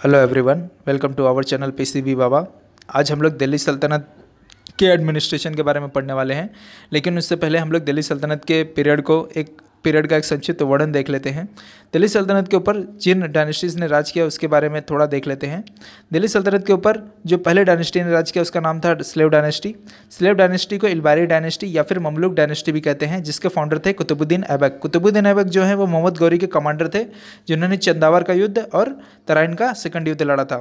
Hello everyone, welcome to our channel PCB Baba. आज हम लोग दिल्ली सल्तनत के एडमिनिस्ट्रेशन के बारे में पढ़ने वाले हैं, लेकिन उससे पहले हम लोग दिल्ली सल्तनत के पीरियड का एक संक्षिप्त वर्णन देख लेते हैं। दिल्ली सल्तनत के ऊपर जिन डायनेस्टीज़ ने राज किया उसके बारे में थोड़ा देख लेते हैं। दिल्ली सल्तनत के ऊपर जो पहले डायनेस्टी ने राज किया उसका नाम था स्लेव डायनेस्टी। स्लेव डायनेस्टी को इलबारी डायनेस्टी या फिर ममलूक डायनेस्टी भी कहते हैं, जिसके फाउंडर थे कुतुबुद्दीन ऐबक। कुतुबुद्दीन ऐबक जो है वो मोहम्मद गौरी के कमांडर थे, जिन्होंने चंदावर का युद्ध और तराइन का सेकंड युद्ध लड़ा था।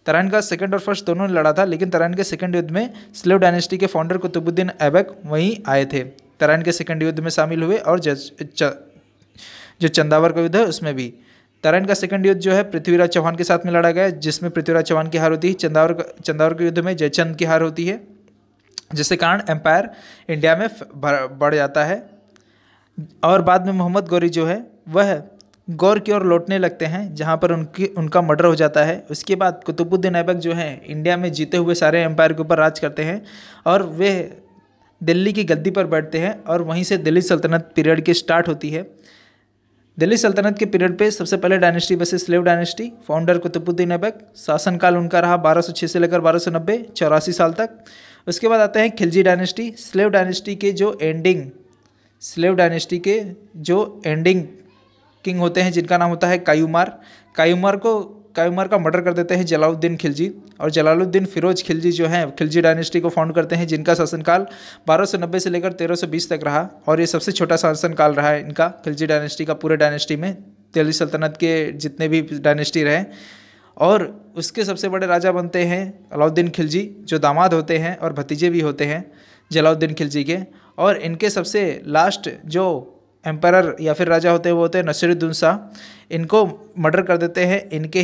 तराइन का सेकंड और फर्स्ट दोनों ने लड़ा था, लेकिन तराइन के सेकंड युद्ध में स्लेव डायनेस्टी के फाउंडर कुतुबुद्दीन ऐबक वहीं आए थे, तराइन के सेकंड युद्ध में शामिल हुए। और जो चंदावर का युद्ध है उसमें भी। तराइन का सेकंड युद्ध जो है पृथ्वीराज चौहान के साथ में लड़ा गया, जिसमें पृथ्वीराज चौहान की हार होती है। चंदावर के युद्ध में जयचंद की हार होती है, जिसके कारण एम्पायर इंडिया में बढ़ जाता है। और बाद में मोहम्मद गौरी जो है वह गौर की ओर लौटने लगते हैं, जहाँ पर उनका मर्डर हो जाता है। उसके बाद कुतुबुद्दीन ऐबक जो है इंडिया में जीते हुए सारे एम्पायर के ऊपर राज करते हैं और वे दिल्ली की गद्दी पर बैठते हैं, और वहीं से दिल्ली सल्तनत पीरियड की स्टार्ट होती है। दिल्ली सल्तनत के पीरियड पे सबसे पहले डायनेस्टी बसे slave dynasty. Founder Qutbuddin Aibak. शासनकाल उनका रहा 1206 से लेकर 1290, 84 साल तक। उसके बाद आते हैं खिलजी डायनेस्टी। स्लेव डायनेस्टी के जो एंडिंग किंग होते हैं, जिनका नाम होता है कायूमार। कायूमार का मर्डर कर देते हैं जलालुद्दीन खिलजी, और जलालुद्दीन फिरोज खिलजी जो हैं खिलजी डायनेस्टी को फाउंड करते हैं, जिनका शासनकाल 1290 से लेकर 1320 तक रहा। और ये सबसे छोटा शासनकाल रहा है इनका, खिलजी डायनेस्टी का, पूरे डायनेस्टी में दिल्ली सल्तनत के जितने भी डायनेस्टी रहे। और उसके सबसे बड़े राजा बनते हैं अलाउद्दीन खिलजी, जो दामाद होते हैं और भतीजे भी होते हैं जलालुद्दीन खिलजी के। और इनके सबसे लास्ट जो एम्परर या फिर राजा होते हैं वो होते हैं नसीरुद्दौला शाह। इनको मर्डर कर देते हैं इनके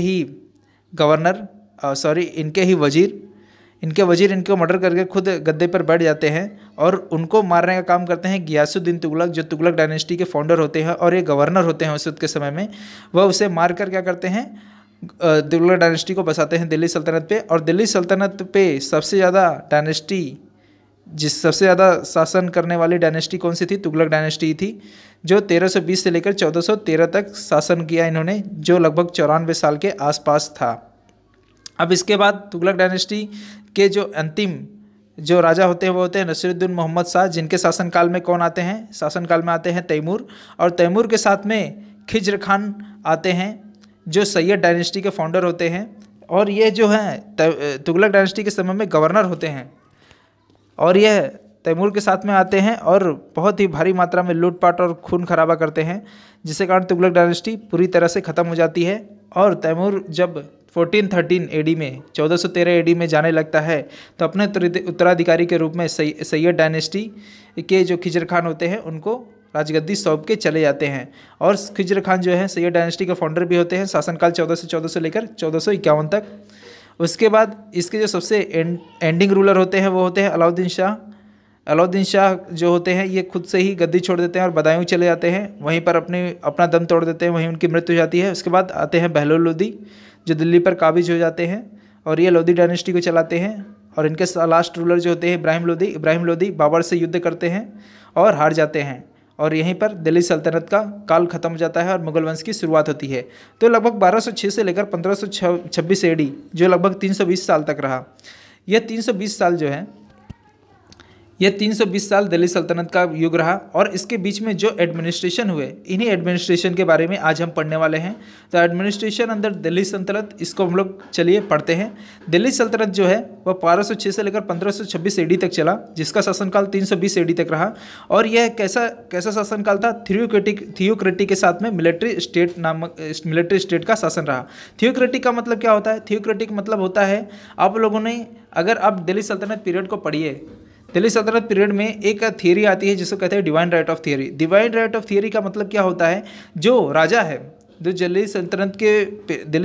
ही वजीर इनको मर्डर करके खुद गद्दे पर बैठ जाते हैं, और उनको मारने का काम करते हैं गियासुद्दीन तुगलक, जो तुगलक डायनेस्टी के फाउंडर होते हैं और ये गवर्नर होते हैं उस वक्त के समय में। वह उसे मार कर क्या करते हैं, तुगलक डायनेस्टी को बसाते हैं दिल्ली सल्तनत पे। और दिल्ली सल्तनत पे सबसे ज़्यादा शासन करने वाली डायनेस्टी कौन सी थी? तुगलक डायनेस्टी थी, जो 1320 से लेकर 1413 तक शासन किया इन्होंने, जो लगभग 94 साल के आसपास था। अब इसके बाद तुगलक डायनेस्टी के जो अंतिम जो राजा होते हैं वो होते हैं नसीरुद्दीन मोहम्मद शाह, जिनके शासनकाल में कौन आते हैं? शासनकाल में आते हैं तैमूर, और तैमूर के साथ में खिज्र खान आते हैं, जो सैयद डायनेस्टी के फाउंडर होते हैं। और ये जो हैं तुगलक डायनेस्टी के समय में गवर्नर होते हैं, और यह तैमूर के साथ में आते हैं और बहुत ही भारी मात्रा में लूटपाट और खून खराबा करते हैं, जिसके कारण तुगलक डायनेस्टी पूरी तरह से ख़त्म हो जाती है। और तैमूर जब 1413 एडी में 1413 एडी में जाने लगता है, तो अपने उत्तराधिकारी के रूप में सैयद डायनेस्टी के जो खिज्र खान होते हैं उनको राजगद्दी सौंप के चले जाते हैं। और खिज्र खान जो है सैयद डायनेस्टी के फाउंडर भी होते हैं, शासनकाल 1414 से लेकर 1451 तक। उसके बाद इसके जो सबसे एंडिंग रूलर होते हैं वो होते हैं अलाउद्दीन शाह। अलाउद्दीन शाह जो होते हैं ये खुद से ही गद्दी छोड़ देते हैं और बदायूं चले जाते हैं, वहीं पर अपना दम तोड़ देते हैं, वहीं उनकी मृत्यु हो जाती है। उसके बाद आते हैं बहलोल लोदी, जो दिल्ली पर काबिज हो जाते हैं, और ये लोदी डायनेस्टी को चलाते हैं। और इनके लास्ट रूलर जो होते हैं इब्राहिम लोदी बाबर से युद्ध करते हैं और हार जाते हैं, और यहीं पर दिल्ली सल्तनत का काल खत्म हो जाता है और मुगल वंश की शुरुआत होती है। तो लगभग 1206 से लेकर 1526 एडी, जो लगभग 320 साल तक रहा। यह 320 साल दिल्ली सल्तनत का युग रहा। और इसके बीच में जो एडमिनिस्ट्रेशन हुए, इन्हीं एडमिनिस्ट्रेशन के बारे में आज हम पढ़ने वाले हैं। तो एडमिनिस्ट्रेशन अंदर दिल्ली सल्तनत, इसको हम लोग चलिए पढ़ते हैं। दिल्ली सल्तनत जो है वह 1206 से लेकर 1526 एडी तक चला, जिसका शासनकाल 320 एडी तक रहा। और यह कैसा शासनकाल था? थियोक्रेटिक के साथ में मिलिट्री स्टेट का शासन रहा। थियोक्रेटिक का मतलब क्या होता है? थियोक्रेटिक मतलब होता है, आप लोगों ने अगर आप दिल्ली सल्तनत पीरियड को पढ़िए, दिल्ली सल्तनत पीरियड में एक थियरी आती है जिसको कहते हैं divine right of theory. Divine right of theory का मतलब क्या होता है? जो राजा है, जो दिल्ली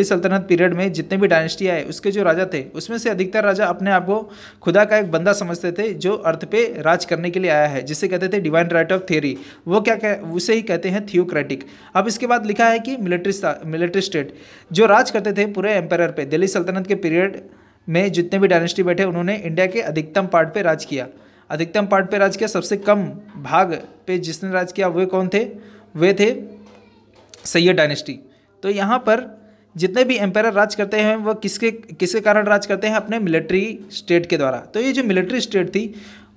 सल्तनत पीरियड में जितने भी डायनेस्टी आए उसके जो राजा थे, उसमें से अधिकतर राजा अपने आप को खुदा का एक बंदा समझते थे, जो अर्थ पे राज करने के लिए आया है, जिसे कहते थे डिवाइन राइट ऑफ थियरी। उसे ही कहते हैं थियोक्रेटिक। अब इसके बाद लिखा है कि मिलिट्री स्टेट, जो राज करते थे पूरे एम्पायर पे। दिल्ली सल्तनत के पीरियड में जितने भी डायनेस्टी बैठे उन्होंने इंडिया के अधिकतम पार्ट पे राज किया। सबसे कम भाग पे जिसने राज किया वे कौन थे? वे थे सैयद डायनेस्टी। तो यहाँ पर जितने भी एम्पायर राज करते हैं वह किसके कारण राज करते हैं? अपने मिलिट्री स्टेट के द्वारा। तो ये जो मिलिट्री स्टेट थी,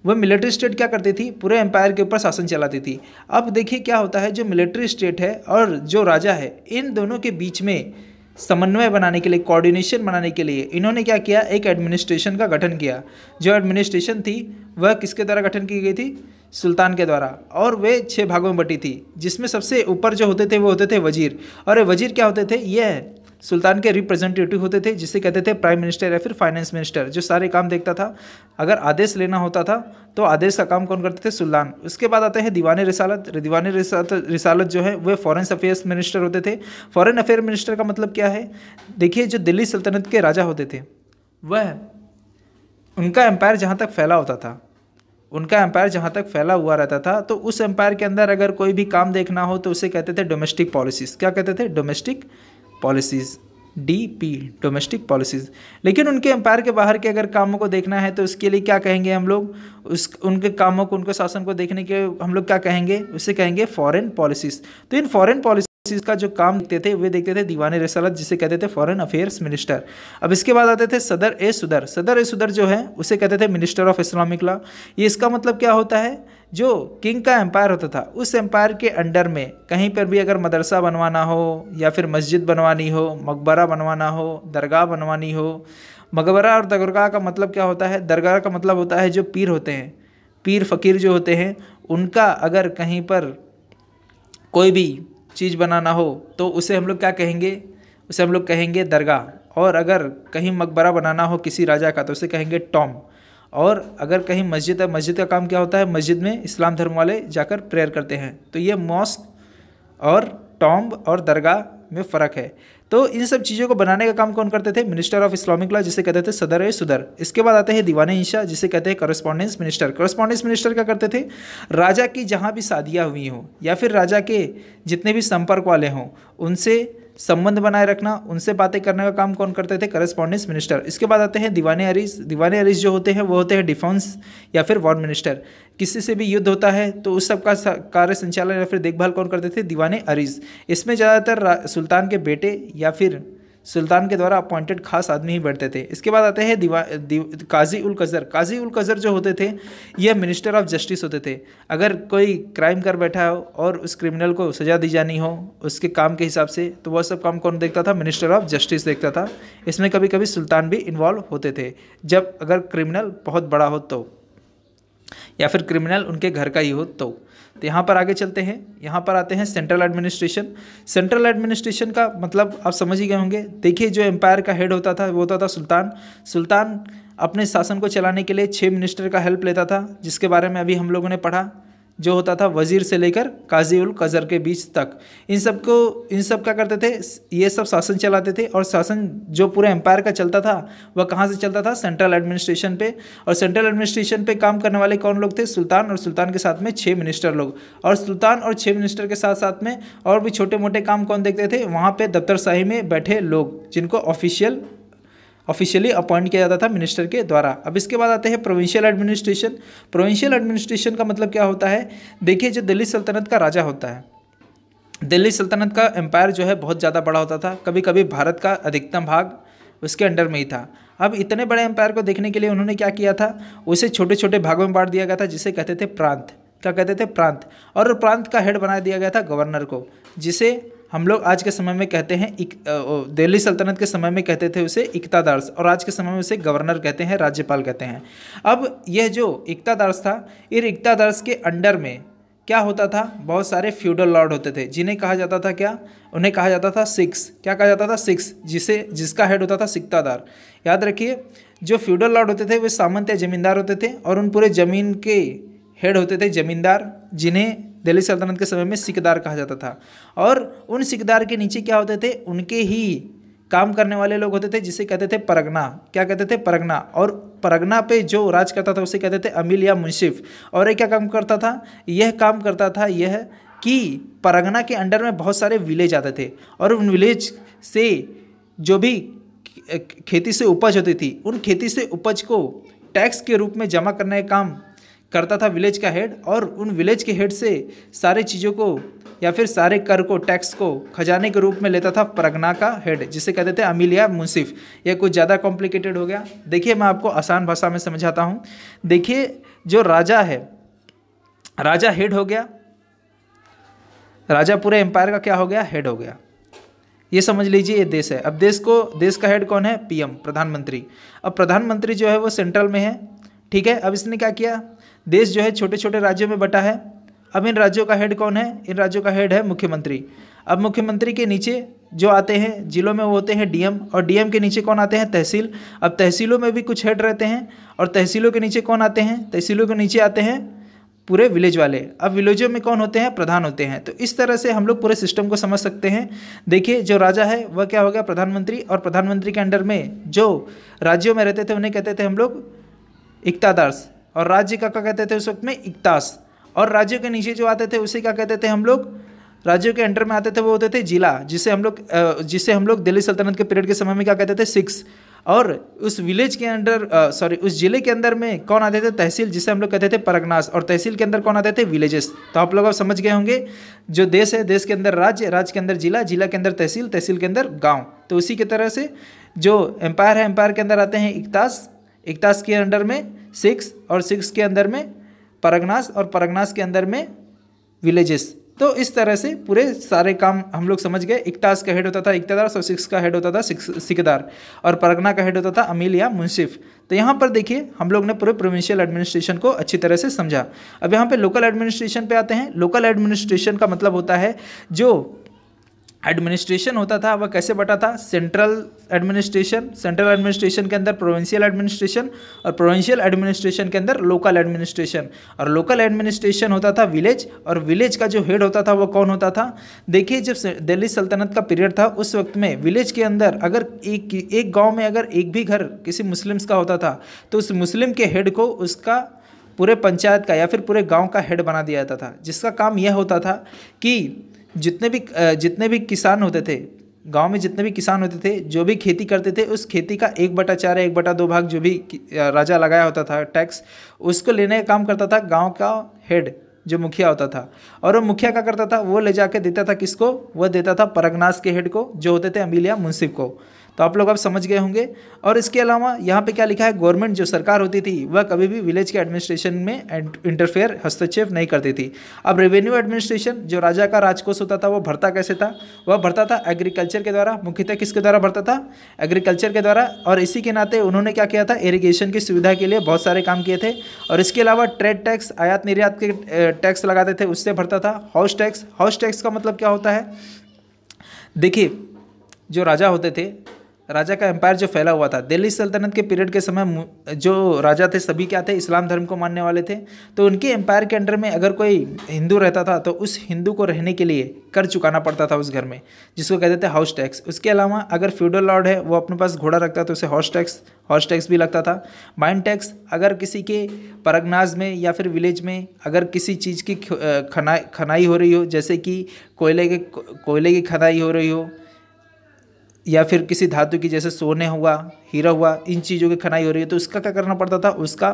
वह मिलिट्री स्टेट क्या करती थी? पूरे एम्पायर के ऊपर शासन चलाती थी। अब देखिए क्या होता है, जो मिलिट्री स्टेट है और जो राजा है, इन दोनों के बीच में समन्वय बनाने के लिए, कोऑर्डिनेशन बनाने के लिए इन्होंने क्या किया? एक एडमिनिस्ट्रेशन का गठन किया। जो एडमिनिस्ट्रेशन थी वह किसके द्वारा गठन की गई थी? सुल्तान के द्वारा। और वे 6 भागों में बटी थी, जिसमें सबसे ऊपर जो होते थे वो होते थे वजीर। और वजीर क्या होते थे? यह सुल्तान के रिप्रेजेंटेटिव होते थे, जिसे कहते थे प्राइम मिनिस्टर या फिर फाइनेंस मिनिस्टर, जो सारे काम देखता था। अगर आदेश लेना होता था तो आदेश का काम कौन करते थे? सुल्तान। उसके बाद आते हैं दीवाने रिसालत। दीवाने रिसालत जो है वह फॉरेन अफेयर्स मिनिस्टर होते थे। फॉरेन अफेयर मिनिस्टर का मतलब क्या है? देखिए, जो दिल्ली सल्तनत के राजा होते थे वह उनका एम्पायर जहाँ तक फैला होता था, उनका एम्पायर जहाँ तक फैला हुआ रहता था, तो उस एम्पायर के अंदर अगर कोई भी काम देखना हो तो उसे कहते थे डोमेस्टिक पॉलिसीज़। क्या कहते थे? Domestic policies, DP, domestic policies. लेकिन उनके एम्पायर के बाहर के अगर कामों को देखना है तो उसके लिए क्या कहेंगे हम लोग? उनके कामों को, उनके शासन को देखने के हम लोग क्या कहेंगे? उसे कहेंगे फॉरेन पॉलिसीज़। तो इन फॉरेन पॉलिसीज़ का जो काम देखते थे वे देखते थे दीवाने रिसालत, जिसे कहते थे फॉरेन अफेयर्स मिनिस्टर। अब इसके बाद आते थे सदर ए सुदर। सदर ए सुदर जो है उसे कहते थे मिनिस्टर ऑफ इस्लामिक लॉ। ये इसका मतलब क्या होता है? जो किंग का एम्पायर होता था, उस एम्पायर के अंडर में कहीं पर भी अगर मदरसा बनवाना हो या फिर मस्जिद बनवानी हो, मकबरा बनवाना हो, दरगाह बनवानी हो। मकबरा और दरगाह का मतलब क्या होता है? दरगाह का मतलब होता है जो पीर होते हैं, पीर फ़कीर जो होते हैं, उनका अगर कहीं पर कोई भी चीज़ बनाना हो तो उसे हम लोग क्या कहेंगे? उसे हम लोग कहेंगे दरगाह। और अगर कहीं मकबरा बनाना हो किसी राजा का तो उसे कहेंगे टॉम। और अगर कहीं मस्जिद है, मस्जिद का काम क्या होता है? मस्जिद में इस्लाम धर्म वाले जाकर प्रेयर करते हैं। तो ये मॉस्क और टॉम्ब और दरगाह में फ़र्क है। तो इन सब चीज़ों को बनाने का काम कौन करते थे? मिनिस्टर ऑफ इस्लामिक लॉ, जिसे कहते थे सदर ए सुदर। इसके बाद आते हैं दीवाने इंशा, जिसे कहते हैं करस्पॉन्डेंस मिनिस्टर। करस्पॉन्डेंस मिनिस्टर क्या करते थे? राजा की जहाँ भी शादियाँ हुई हों या फिर राजा के जितने भी संपर्क वाले हों उनसे संबंध बनाए रखना, उनसे बातें करने का काम कौन करते थे? Correspondence minister. इसके बाद आते हैं दीवाने अरीस। दीवाने अरीस जो होते हैं वो होते हैं डिफेंस या फिर वॉर मिनिस्टर। किसी से भी युद्ध होता है तो उस सब का कार्य संचालन या फिर देखभाल कौन करते थे? दीवाने अरीस। इसमें ज़्यादातर सुल्तान के बेटे या फिर सुल्तान के द्वारा अपॉइंटेड खास आदमी ही बैठते थे। इसके बाद आते हैं काजी उल कज़र। काजी उल कज़र जो होते थे यह मिनिस्टर ऑफ जस्टिस होते थे। अगर कोई क्राइम कर बैठा हो और उस क्रिमिनल को सज़ा दी जानी हो उसके काम के हिसाब से, तो वह सब काम कौन देखता था? मिनिस्टर ऑफ जस्टिस देखता था। इसमें कभी कभी सुल्तान भी इन्वॉल्व होते थे, जब अगर क्रिमिनल बहुत बड़ा हो तो, या फिर क्रिमिनल उनके घर का ही हो तो। यहाँ पर आगे चलते हैं, यहाँ पर आते हैं सेंट्रल एडमिनिस्ट्रेशन। सेंट्रल एडमिनिस्ट्रेशन का मतलब आप समझ ही गए होंगे। देखिए, जो एम्पायर का हेड होता था वो होता था सुल्तान। सुल्तान अपने शासन को चलाने के लिए 6 मिनिस्टर का हेल्प लेता था, जिसके बारे में अभी हम लोगों ने पढ़ा, जो होता था वजीर से लेकर काजी उल कज़र के बीच तक। इन सब क्या करते थे? ये सब शासन चलाते थे। और शासन जो पूरे एम्पायर का चलता था वह कहाँ से चलता था? सेंट्रल एडमिनिस्ट्रेशन पे। और सेंट्रल एडमिनिस्ट्रेशन पे काम करने वाले कौन लोग थे? सुल्तान, और सुल्तान के साथ में 6 मिनिस्टर लोग। और सुल्तान और 6 मिनिस्टर के साथ साथ में और भी छोटे मोटे काम कौन देखते थे? वहाँ पर दफ्तरशाही में बैठे लोग, जिनको ऑफिशियली अपॉइंट किया जाता था मिनिस्टर के द्वारा। अब इसके बाद आते हैं प्रोविंशियल एडमिनिस्ट्रेशन। प्रोविंशियल एडमिनिस्ट्रेशन का मतलब क्या होता है? देखिए, जो दिल्ली सल्तनत का राजा होता है, दिल्ली सल्तनत का एम्पायर जो है बहुत ज़्यादा बड़ा होता था। कभी कभी भारत का अधिकतम भाग उसके अंडर में ही था। अब इतने बड़े एम्पायर को देखने के लिए उन्होंने क्या किया था? उसे छोटे छोटे भागों में बांट दिया गया था, जिसे कहते थे प्रांत। क्या कहते थे? प्रांत। और प्रांत का हेड बना दिया गया था गवर्नर को, जिसे हम लोग आज के समय में कहते हैं, दिल्ली सल्तनत के समय में कहते थे उसे इक्तादार्स, और आज के समय में उसे गवर्नर कहते हैं, राज्यपाल कहते हैं। अब यह जो इक्तादार्स था, इन इक्तादार्स के अंडर में क्या होता था? बहुत सारे फ्यूडल लॉर्ड होते थे, जिन्हें कहा जाता था क्या? उन्हें कहा जाता था सिक्स। क्या कहा जाता था? सिक्स, जिसका हेड होता था सिक्तादार। याद रखिए, जो फ्यूडल लॉर्ड होते थे वे सामंत या जमींदार होते थे, और उन पूरे ज़मीन के हेड होते थे जमींदार, जिन्हें दिल्ली सल्तनत के समय में सिकदार कहा जाता था। और उन सिकदार के नीचे क्या होते थे? उनके ही काम करने वाले लोग होते थे, जिसे कहते थे परगना। क्या कहते थे? परगना। और परगना पे जो राज करता था उसे कहते थे अमील या मुंशिफ। और ये क्या काम करता था? यह काम करता था यह कि परगना के अंडर में बहुत सारे विलेज आते थे, और उन विलेज से जो भी खेती से उपज होती थी, उन खेती से उपज को टैक्स के रूप में जमा करने का काम करता था विलेज का हेड। और उन विलेज के हेड से सारी चीज़ों को या फिर सारे कर को, टैक्स को खजाने के रूप में लेता था परगना का हेड, जिसे कहते थे अमीर या मुंसिफ। यह कुछ ज़्यादा कॉम्प्लिकेटेड हो गया। देखिए मैं आपको आसान भाषा में समझाता हूँ। देखिए जो राजा है, राजा हेड हो गया, राजा पूरे एम्पायर का क्या हो गया, हेड हो गया। ये समझ लीजिए ये देश है। अब देश का हेड कौन है, पीएम, प्रधानमंत्री। अब प्रधानमंत्री जो है वो सेंट्रल में है, ठीक है। अब इसने क्या किया, देश जो है छोटे छोटे राज्यों में बटा है। अब इन राज्यों का हेड कौन है, इन राज्यों का हेड है मुख्यमंत्री। अब मुख्यमंत्री के नीचे जो आते हैं जिलों में वो होते हैं डीएम, और डीएम के नीचे कौन आते हैं, तहसील। अब तहसीलों में भी कुछ हेड रहते हैं, और तहसीलों के नीचे कौन आते हैं, तहसीलों के नीचे आते हैं पूरे विलेज वाले। अब विलेजों में कौन होते हैं, प्रधान होते हैं। तो इस तरह से हम लोग पूरे सिस्टम को समझ सकते हैं। देखिए जो राजा है वह क्या हो गया, प्रधानमंत्री, और प्रधानमंत्री के अंडर में जो राज्यों में रहते थे उन्हें कहते थे हम लोग इक्तादार्स, और राज्य का क्या कहते थे उस वक्त में, इक्तास। और राज्यों के नीचे जो आते थे उसे क्या कहते थे हम लोग, राज्यों के अंडर में आते थे वो होते थे जिला, जिसे हम लोग दिल्ली सल्तनत के पीरियड के समय में क्या कहते थे, सिक्स। और उस विलेज के अंडर उस जिले के अंदर में कौन आते थे, तहसील, जिसे हम लोग कहते थे परगनास। और तहसील के अंदर कौन आते थे, विलेजेस। तो आप लोग अब समझ गए होंगे, जो देश है, देश के अंदर राज्य, राज्य के अंदर जिला, जिला के अंदर तहसील, तहसील के अंदर गांव। तो उसी की तरह से जो एम्पायर है, एम्पायर के अंदर आते हैं इक्तास, इक्तास के अंडर में सिक्स, और सिक्स के अंदर में परगनास, और परगनास के अंदर में विलेजेस। तो इस तरह से पूरे सारे काम हम लोग समझ गए। इक्तास का हेड होता था इक्तदार, और सिक्स का हेड होता था सिकदार, और परगना का हेड होता था अमील या मुंसिफ। तो यहाँ पर देखिए हम लोग ने पूरे प्रोविंशियल एडमिनिस्ट्रेशन को अच्छी तरह से समझा। अब यहाँ पे लोकल एडमिनिस्ट्रेशन पे आते हैं। लोकल एडमिनिस्ट्रेशन का मतलब होता है जो एडमिनिस्ट्रेशन होता था वह कैसे बटा था, सेंट्रल एडमिनिस्ट्रेशन, सेंट्रल एडमिनिस्ट्रेशन के अंदर प्रोविंशियल एडमिनिस्ट्रेशन, और प्रोविंशियल एडमिनिस्ट्रेशन के अंदर लोकल एडमिनिस्ट्रेशन। और लोकल एडमिनिस्ट्रेशन होता था विलेज, और विलेज का जो हेड होता था वो कौन होता था। देखिए जब दिल्ली सल्तनत का पीरियड था उस वक्त में विलेज के अंदर अगर एक गाँव में अगर एक भी घर किसी मुस्लिम्स का होता था तो उस मुस्लिम के हेड को उसका पूरे पंचायत का या फिर पूरे गाँव का हेड बना दिया जाता था, जिसका काम यह होता था कि जितने भी किसान होते थे गांव में, जितने भी किसान होते थे जो भी खेती करते थे, उस खेती का 1/4 या 1/2 भाग जो भी राजा लगाया होता था टैक्स, उसको लेने का काम करता था गांव का हेड जो मुखिया होता था। और वो मुखिया क्या करता था, वो ले जाके देता था किसको, वह देता था परगनास के हेड को जो होते थे अमील या मुंसिफ को। तो आप लोग अब समझ गए होंगे। और इसके अलावा यहाँ पे क्या लिखा है, गवर्नमेंट जो सरकार होती थी वह कभी भी विलेज के एडमिनिस्ट्रेशन में इंटरफेयर, हस्तक्षेप नहीं करती थी। अब रेवेन्यू एडमिनिस्ट्रेशन जो राजा का राजकोष होता था वो भरता कैसे था, वह भरता था एग्रीकल्चर के द्वारा। मुख्यतः किसके द्वारा भरता था, एग्रीकल्चर के द्वारा। और इसी के नाते उन्होंने क्या किया था, इरिगेशन की सुविधा के लिए बहुत सारे काम किए थे। और इसके अलावा ट्रेड टैक्स, आयात निर्यात के टैक्स लगाते थे, उससे भरता था। हाउस टैक्स, हाउस टैक्स का मतलब क्या होता है, देखिए जो राजा होते थे, राजा का एम्पायर जो फैला हुआ था दिल्ली सल्तनत के पीरियड के समय, जो राजा थे सभी क्या थे, इस्लाम धर्म को मानने वाले थे। तो उनके एम्पायर के अंडर में अगर कोई हिंदू रहता था तो उस हिंदू को रहने के लिए कर चुकाना पड़ता था उस घर में, जिसको कहते थे हाउस टैक्स। उसके अलावा अगर फ्यूडल लॉर्ड है वो अपने पास घोड़ा रखता तो उसे हॉर्स टैक्स भी लगता था। माइन टैक्स, अगर किसी के परगनाज में या फिर विलेज में अगर किसी चीज़ की खनाई हो रही हो, जैसे कि कोयले की खदाई हो रही हो, या फिर किसी धातु की जैसे सोने हुआ, हीरा हुआ, इन चीज़ों की खनाई हो रही है तो उसका क्या करना पड़ता था, उसका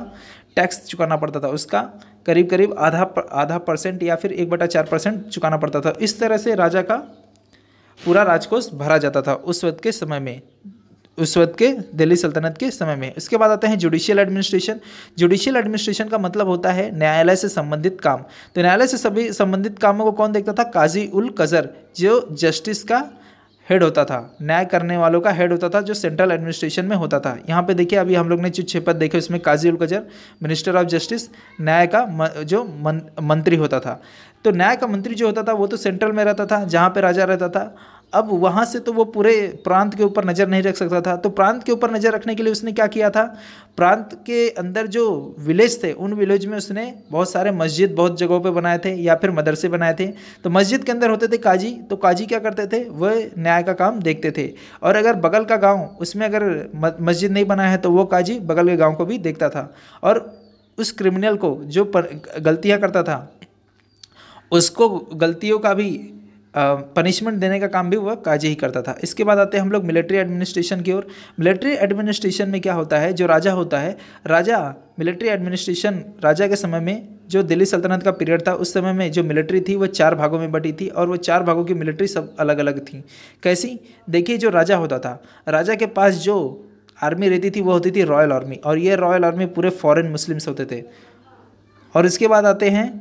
टैक्स चुकाना पड़ता था। उसका करीब करीब आधा % या फिर 1/4% चुकाना पड़ता था। इस तरह से राजा का पूरा राजकोष भरा जाता था उस वक्त के समय में, उस वक्त के दिल्ली सल्तनत के समय में। इसके बाद आते हैं जुडिशियल एडमिनिस्ट्रेशन। जुडिशियल एडमिनिस्ट्रेशन का मतलब होता है न्यायालय से संबंधित काम। तो न्यायालय से सभी संबंधित कामों को कौन देखता था, काजी उल कजर, जो जस्टिस का हेड होता था, न्याय करने वालों का हेड होता था, जो सेंट्रल एडमिनिस्ट्रेशन में होता था। यहाँ पे देखिए अभी हम लोग ने जो 6 पद देखे उसमें काजी उल कजर, मिनिस्टर ऑफ जस्टिस, न्याय का जो मंत्री होता था। तो न्याय का मंत्री जो होता था वो तो सेंट्रल में रहता था जहाँ पे राजा रहता था। अब वहाँ से तो वो पूरे प्रांत के ऊपर नज़र नहीं रख सकता था, तो प्रांत के ऊपर नज़र रखने के लिए उसने क्या किया था, प्रांत के अंदर जो विलेज थे उन विलेज में उसने बहुत सारे मस्जिद बहुत जगहों पे बनाए थे या फिर मदरसे बनाए थे। तो मस्जिद के अंदर होते थे काजी, तो काजी क्या करते थे, वह न्याय का काम देखते थे। और अगर बगल का गाँव उसमें अगर मस्जिद नहीं बना है तो वो काजी बगल के गाँव को भी देखता था। और उस क्रिमिनल को जो गलतियाँ करता था उसको गलतियों का भी पनिशमेंट देने का काम भी वह काजी ही करता था। इसके बाद आते हैं हम लोग मिलिट्री एडमिनिस्ट्रेशन की ओर। मिलिट्री एडमिनिस्ट्रेशन में क्या होता है, जो राजा होता है, राजा मिलिट्री एडमिनिस्ट्रेशन, राजा के समय में जो दिल्ली सल्तनत का पीरियड था उस समय में जो मिलिट्री थी वो 4 भागों में बटी थी और वो 4 भागों की मिलिट्री सब अलग अलग थी। कैसी, देखिए जो राजा होता था, राजा के पास जो आर्मी रहती थी वो होती थी रॉयल आर्मी, और ये रॉयल आर्मी पूरे फॉरेन मुस्लिम्स होते थे। और इसके बाद आते हैं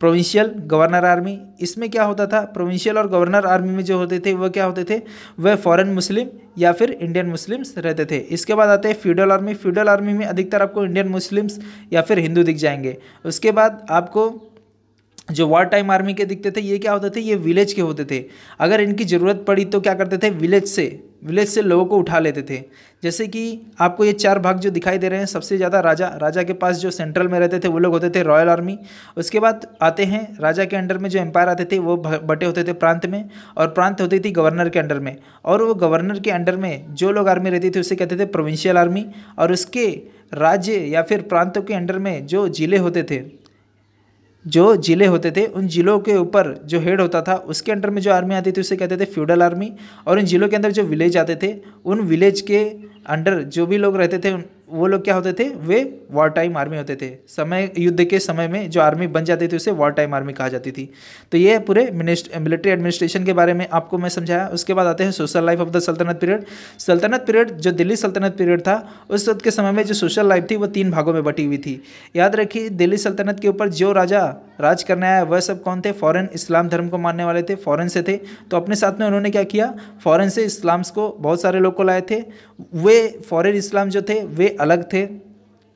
प्रोविंशियल गवर्नर आर्मी। इसमें क्या होता था, प्रोविंशियल और गवर्नर आर्मी में जो होते थे वह क्या होते थे, वह फॉरेन मुस्लिम या फिर इंडियन मुस्लिम्स रहते थे। इसके बाद आते हैं फ्यूडल आर्मी। फ्यूडल आर्मी में अधिकतर आपको इंडियन मुस्लिम्स या फिर हिंदू दिख जाएंगे। उसके बाद आपको जो वार टाइम आर्मी के दिखते थे, ये क्या होते थे, ये विलेज के होते थे। अगर इनकी ज़रूरत पड़ी तो क्या करते थे, विलेज से लोगों को उठा लेते थे। जैसे कि आपको ये 4 भाग जो दिखाई दे रहे हैं, सबसे ज़्यादा राजा के पास जो सेंट्रल में रहते थे वो लोग होते थे रॉयल आर्मी। उसके बाद आते हैं राजा के अंडर में जो एम्पायर आते थे वो बटे होते थे प्रांत में, और प्रांत होती थी गवर्नर के अंडर में, और वो गवर्नर के अंडर में जो लोग आर्मी रहती थी उसे कहते थे प्रोविंशियल आर्मी। और उसके राज्य या फिर प्रांतों के अंडर में जो जिले होते थे उन जिलों के ऊपर जो हेड होता था उसके अंडर में जो आर्मी आती थी उसे कहते थे फ्यूडल आर्मी। और इन जिलों के अंदर जो विलेज आते थे उन विलेज के अंडर जो भी लोग रहते थे वो लोग क्या होते थे, वे वॉर टाइम आर्मी होते थे। युद्ध के समय में जो आर्मी बन जाती थी उसे वॉर टाइम आर्मी कहा जाती थी। तो ये पूरे मिलिट्री एडमिनिस्ट्रेशन के बारे में आपको मैं समझाया। उसके बाद आते हैं सोशल लाइफ ऑफ द सल्तनत पीरियड। सल्तनत पीरियड जो दिल्ली सल्तनत पीरियड था उस वक्त के समय में जो सोशल लाइफ थी वो 3 भागों में बटी हुई थी। याद रखिए, दिल्ली सल्तनत के ऊपर जो राजा राज करने आया वह सब कौन थे, फॉरेन इस्लाम धर्म को मानने वाले थे, फॉरेन से थे। तो अपने साथ में उन्होंने क्या किया, फॉरेन से इस्लाम्स को बहुत सारे लोग को लाए थे। वे फॉरेन इस्लाम जो थे वे अलग थे,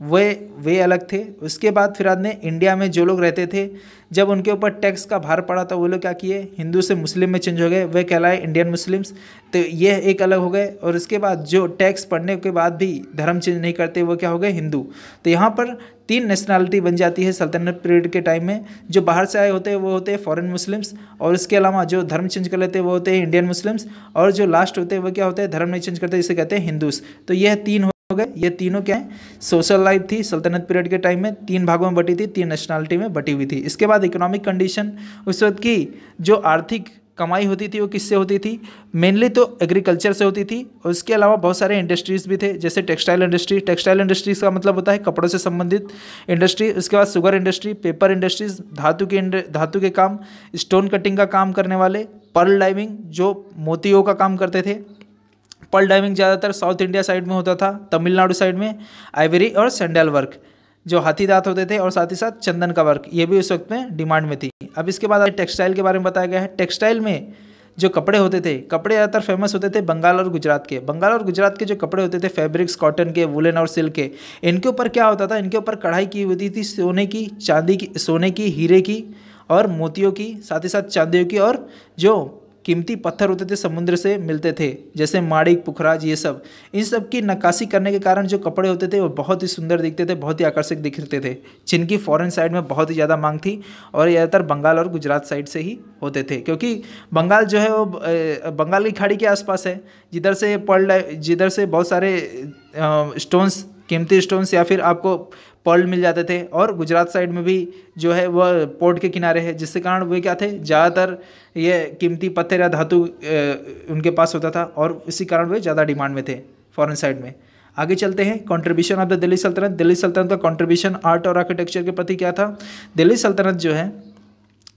वे अलग थे। उसके बाद फिर बाद में इंडिया में जो लोग रहते थे, जब उनके ऊपर टैक्स का भार पड़ा तो वो लोग क्या किए, हिंदू से मुस्लिम में चेंज हो गए, वे कहलाए इंडियन मुस्लिम्स। तो ये एक अलग हो गए। और उसके बाद जो टैक्स पड़ने के बाद भी धर्म चेंज नहीं करते वो क्या हो गए, हिंदू। तो यहाँ पर 3 नेशनैलिटी बन जाती है सल्तनत पीरियड के टाइम में। जो बाहर से आए होते हैं वो होते हैं फॉरेन मुस्लिम्स, और इसके अलावा जो धर्म चेंज कर लेते हैं वो होते हैं इंडियन मुस्लिम्स, और जो लास्ट होते हैं वो क्या होते हैं, धर्म नहीं चेंज करते, जिसे कहते हैं हिंदूस। तो यह 3 हो गए। ये तीनों क्या है, सोशल लाइफ थी सल्तनत पीरियड के टाइम में, 3 भागों में बटी थी, 3 नेशनैलिटी में बटी हुई थी। इसके बाद इकोनॉमिक कंडीशन, उस वक्त की जो आर्थिक कमाई होती थी वो किससे होती थी, मेनली तो एग्रीकल्चर से होती थी। और उसके अलावा बहुत सारे इंडस्ट्रीज़ भी थे, जैसे टेक्सटाइल इंडस्ट्री। टेक्सटाइल इंडस्ट्रीज़ का मतलब होता है कपड़ों से संबंधित इंडस्ट्री। उसके बाद शुगर इंडस्ट्री, पेपर इंडस्ट्रीज, धातु के काम, स्टोन कटिंग का काम करने वाले, पर्ल डाइविंग जो मोतियों का काम करते थे। पर्ल डाइविंग ज़्यादातर साउथ इंडिया साइड में होता था, तमिलनाडु साइड में। आइवरी और सैंडल वर्क जो हाथी दांत होते थे, और साथ ही साथ चंदन का वर्क, ये भी उस वक्त में डिमांड में थी। अब इसके बाद टेक्सटाइल के बारे में बताया गया है। टेक्सटाइल में जो कपड़े होते थे, कपड़े ज़्यादातर फेमस होते थे बंगाल और गुजरात के। बंगाल और गुजरात के जो कपड़े होते थे फैब्रिक्स, कॉटन के, वुलन और सिल्क के, इनके ऊपर क्या होता था, इनके ऊपर कढ़ाई की होती थी सोने की, चांदी की, सोने की, हीरे की और मोतियों की, साथ ही साथ चांदियों की, और जो कीमती पत्थर होते थे समुद्र से मिलते थे, जैसे माणिक, पुखराज, ये सब। इन सब की नक्काशी करने के कारण जो कपड़े होते थे वो बहुत ही सुंदर दिखते थे, बहुत ही आकर्षक दिखते थे, जिनकी फॉरेन साइड में बहुत ही ज़्यादा मांग थी। और ज़्यादातर बंगाल और गुजरात साइड से ही होते थे, क्योंकि बंगाल जो है वो बंगाल की खाड़ी के आसपास है, जिधर से बहुत सारे स्टोन्स, कीमती स्टोन्स या फिर आपको पर्ल मिल जाते थे। और गुजरात साइड में भी जो है वह पोर्ट के किनारे है, जिसके कारण वे क्या थे, ज़्यादातर ये कीमती पत्थर या धातु उनके पास होता था, और इसी कारण वे ज़्यादा डिमांड में थे फॉरेन साइड में। आगे चलते हैं, कंट्रीब्यूशन ऑफ द दिल्ली सल्तनत। दिल्ली सल्तनत का कंट्रीब्यूशन आर्ट और आर्किटेक्चर के प्रति क्या था। दिल्ली सल्तनत जो है,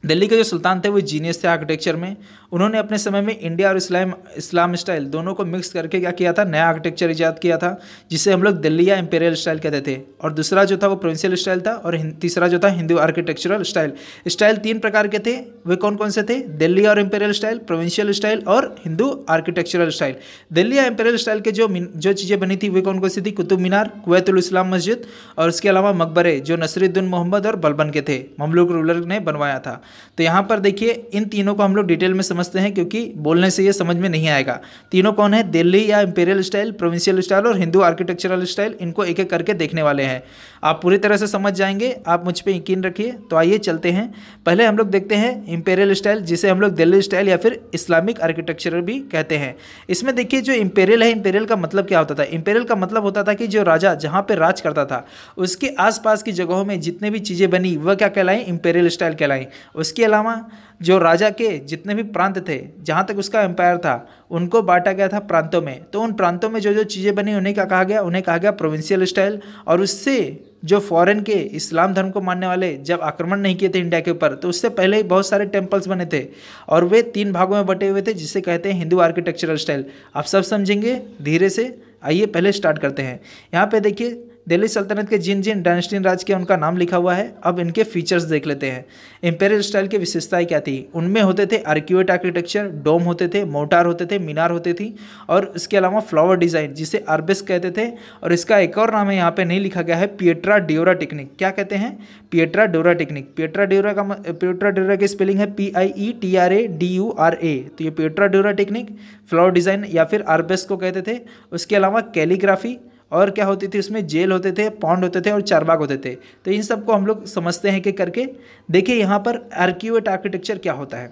दिल्ली के जो सुल्तान थे वो जीनियस थे आर्किटेक्चर में। उन्होंने अपने समय में इंडिया और इस्लाम स्टाइल दोनों को मिक्स करके क्या किया था, नया आर्किटेक्चर इजाद किया था, जिसे हम लोग दिल्ली या इंपीरियल स्टाइल कहते थे। और दूसरा जो था वो प्रोविंशियल स्टाइल था, और तीसरा जो था हिंदू आर्किटेक्चरल स्टाइल। स्टाइल 3 प्रकार के थे, वे कौन कौन से थे, दिल्ली और इंपीरियल स्टाइल, प्रोविंशियल स्टाइल और हिंदू आर्किटेक्चरल स्टाइल। दिल्ली या इंपीरियल स्टाइल के जो चीज़ें बनी थी वे कौन कौन सी थी, कुतुब मीनार, कुवैतुल इस्लाम मस्जिद, और उसके अलावा मकबरे जो नसरुद्दीन मोहम्मद और बलबन के थे, ममलूक रूलर ने बनवाया था। तो यहाँ पर देखिए इन तीनों को हम लोग डिटेल में समझते हैं, क्योंकि बोलने से ये समझ में नहीं आएगा। तीनों कौन है, दिल्ली या इंपीरियल स्टाइल, प्रोविंशियल स्टाइल और हिंदू आर्किटेक्चरल स्टाइल। इनको एक एक करके देखने वाले हैं, आप पूरी तरह से समझ जाएंगे, आप मुझ पे यकीन रखिए। तो आइए चलते हैं, पहले हम लोग देखते हैं इंपीरियल स्टाइल, जिसे हम लोग दिल्ली स्टाइल या फिर इस्लामिक आर्किटेक्चर भी कहते हैं। इसमें देखिए जो इंपीरियल है, इंपीरियल का मतलब क्या होता था, इंपीरियल का मतलब होता था कि जो राजा जहाँ पर राज करता था उसके आसपास की जगहों में जितने भी चीज़ें बनी वह क्या कहलाई, इंपीरियल स्टाइल कहलाई। उसके अलावा जो राजा के जितने भी प्रांत थे, जहाँ तक उसका एम्पायर था, उनको बांटा गया था प्रांतों में। तो उन प्रांतों में जो जो चीज़ें बनी उन्हें क्या कहा गया, उन्हें कहा गया प्रोविंशियल स्टाइल। और उससे जो फॉरेन के इस्लाम धर्म को मानने वाले जब आक्रमण नहीं किए थे इंडिया के ऊपर, तो उससे पहले ही बहुत सारे टेम्पल्स बने थे और वे 3 भागों में बटे हुए थे, जिसे कहते हैं हिंदू आर्किटेक्चरल स्टाइल। आप सब समझेंगे धीरे से। आइए पहले स्टार्ट करते हैं। यहाँ पे देखिए दिल्ली सल्तनत के जिन जिन डायनेस्टी राज के उनका नाम लिखा हुआ है। अब इनके फीचर्स देख लेते हैं। इंपेरियल स्टाइल की विशेषताएं क्या थी? उनमें होते थे आर्क्यूएट आर्किटेक्चर, डोम होते थे, मोर्टार होते थे, मीनार होती थी, और इसके अलावा फ्लावर डिजाइन जिसे आर्बेस्क कहते थे। और इसका एक और नाम है, यहाँ पे नहीं लिखा गया है, पिएट्रा ड्यूरा टेक्निक। क्या कहते हैं? Pietra dura technique. Pietra dura की स्पेलिंग है PIETRADURA। तो ये Pietra dura technique, flower design या फिर आर्बेस्क को कहते थे। उसके अलावा कैलीग्राफी, और क्या होती थी उसमें, जेल होते थे, पॉन्ड होते थे और चारबाग होते थे। तो इन सबको हम लोग समझते हैं कि करके। देखिए यहाँ पर आर्क्यूएट आर्किटेक्चर क्या होता है।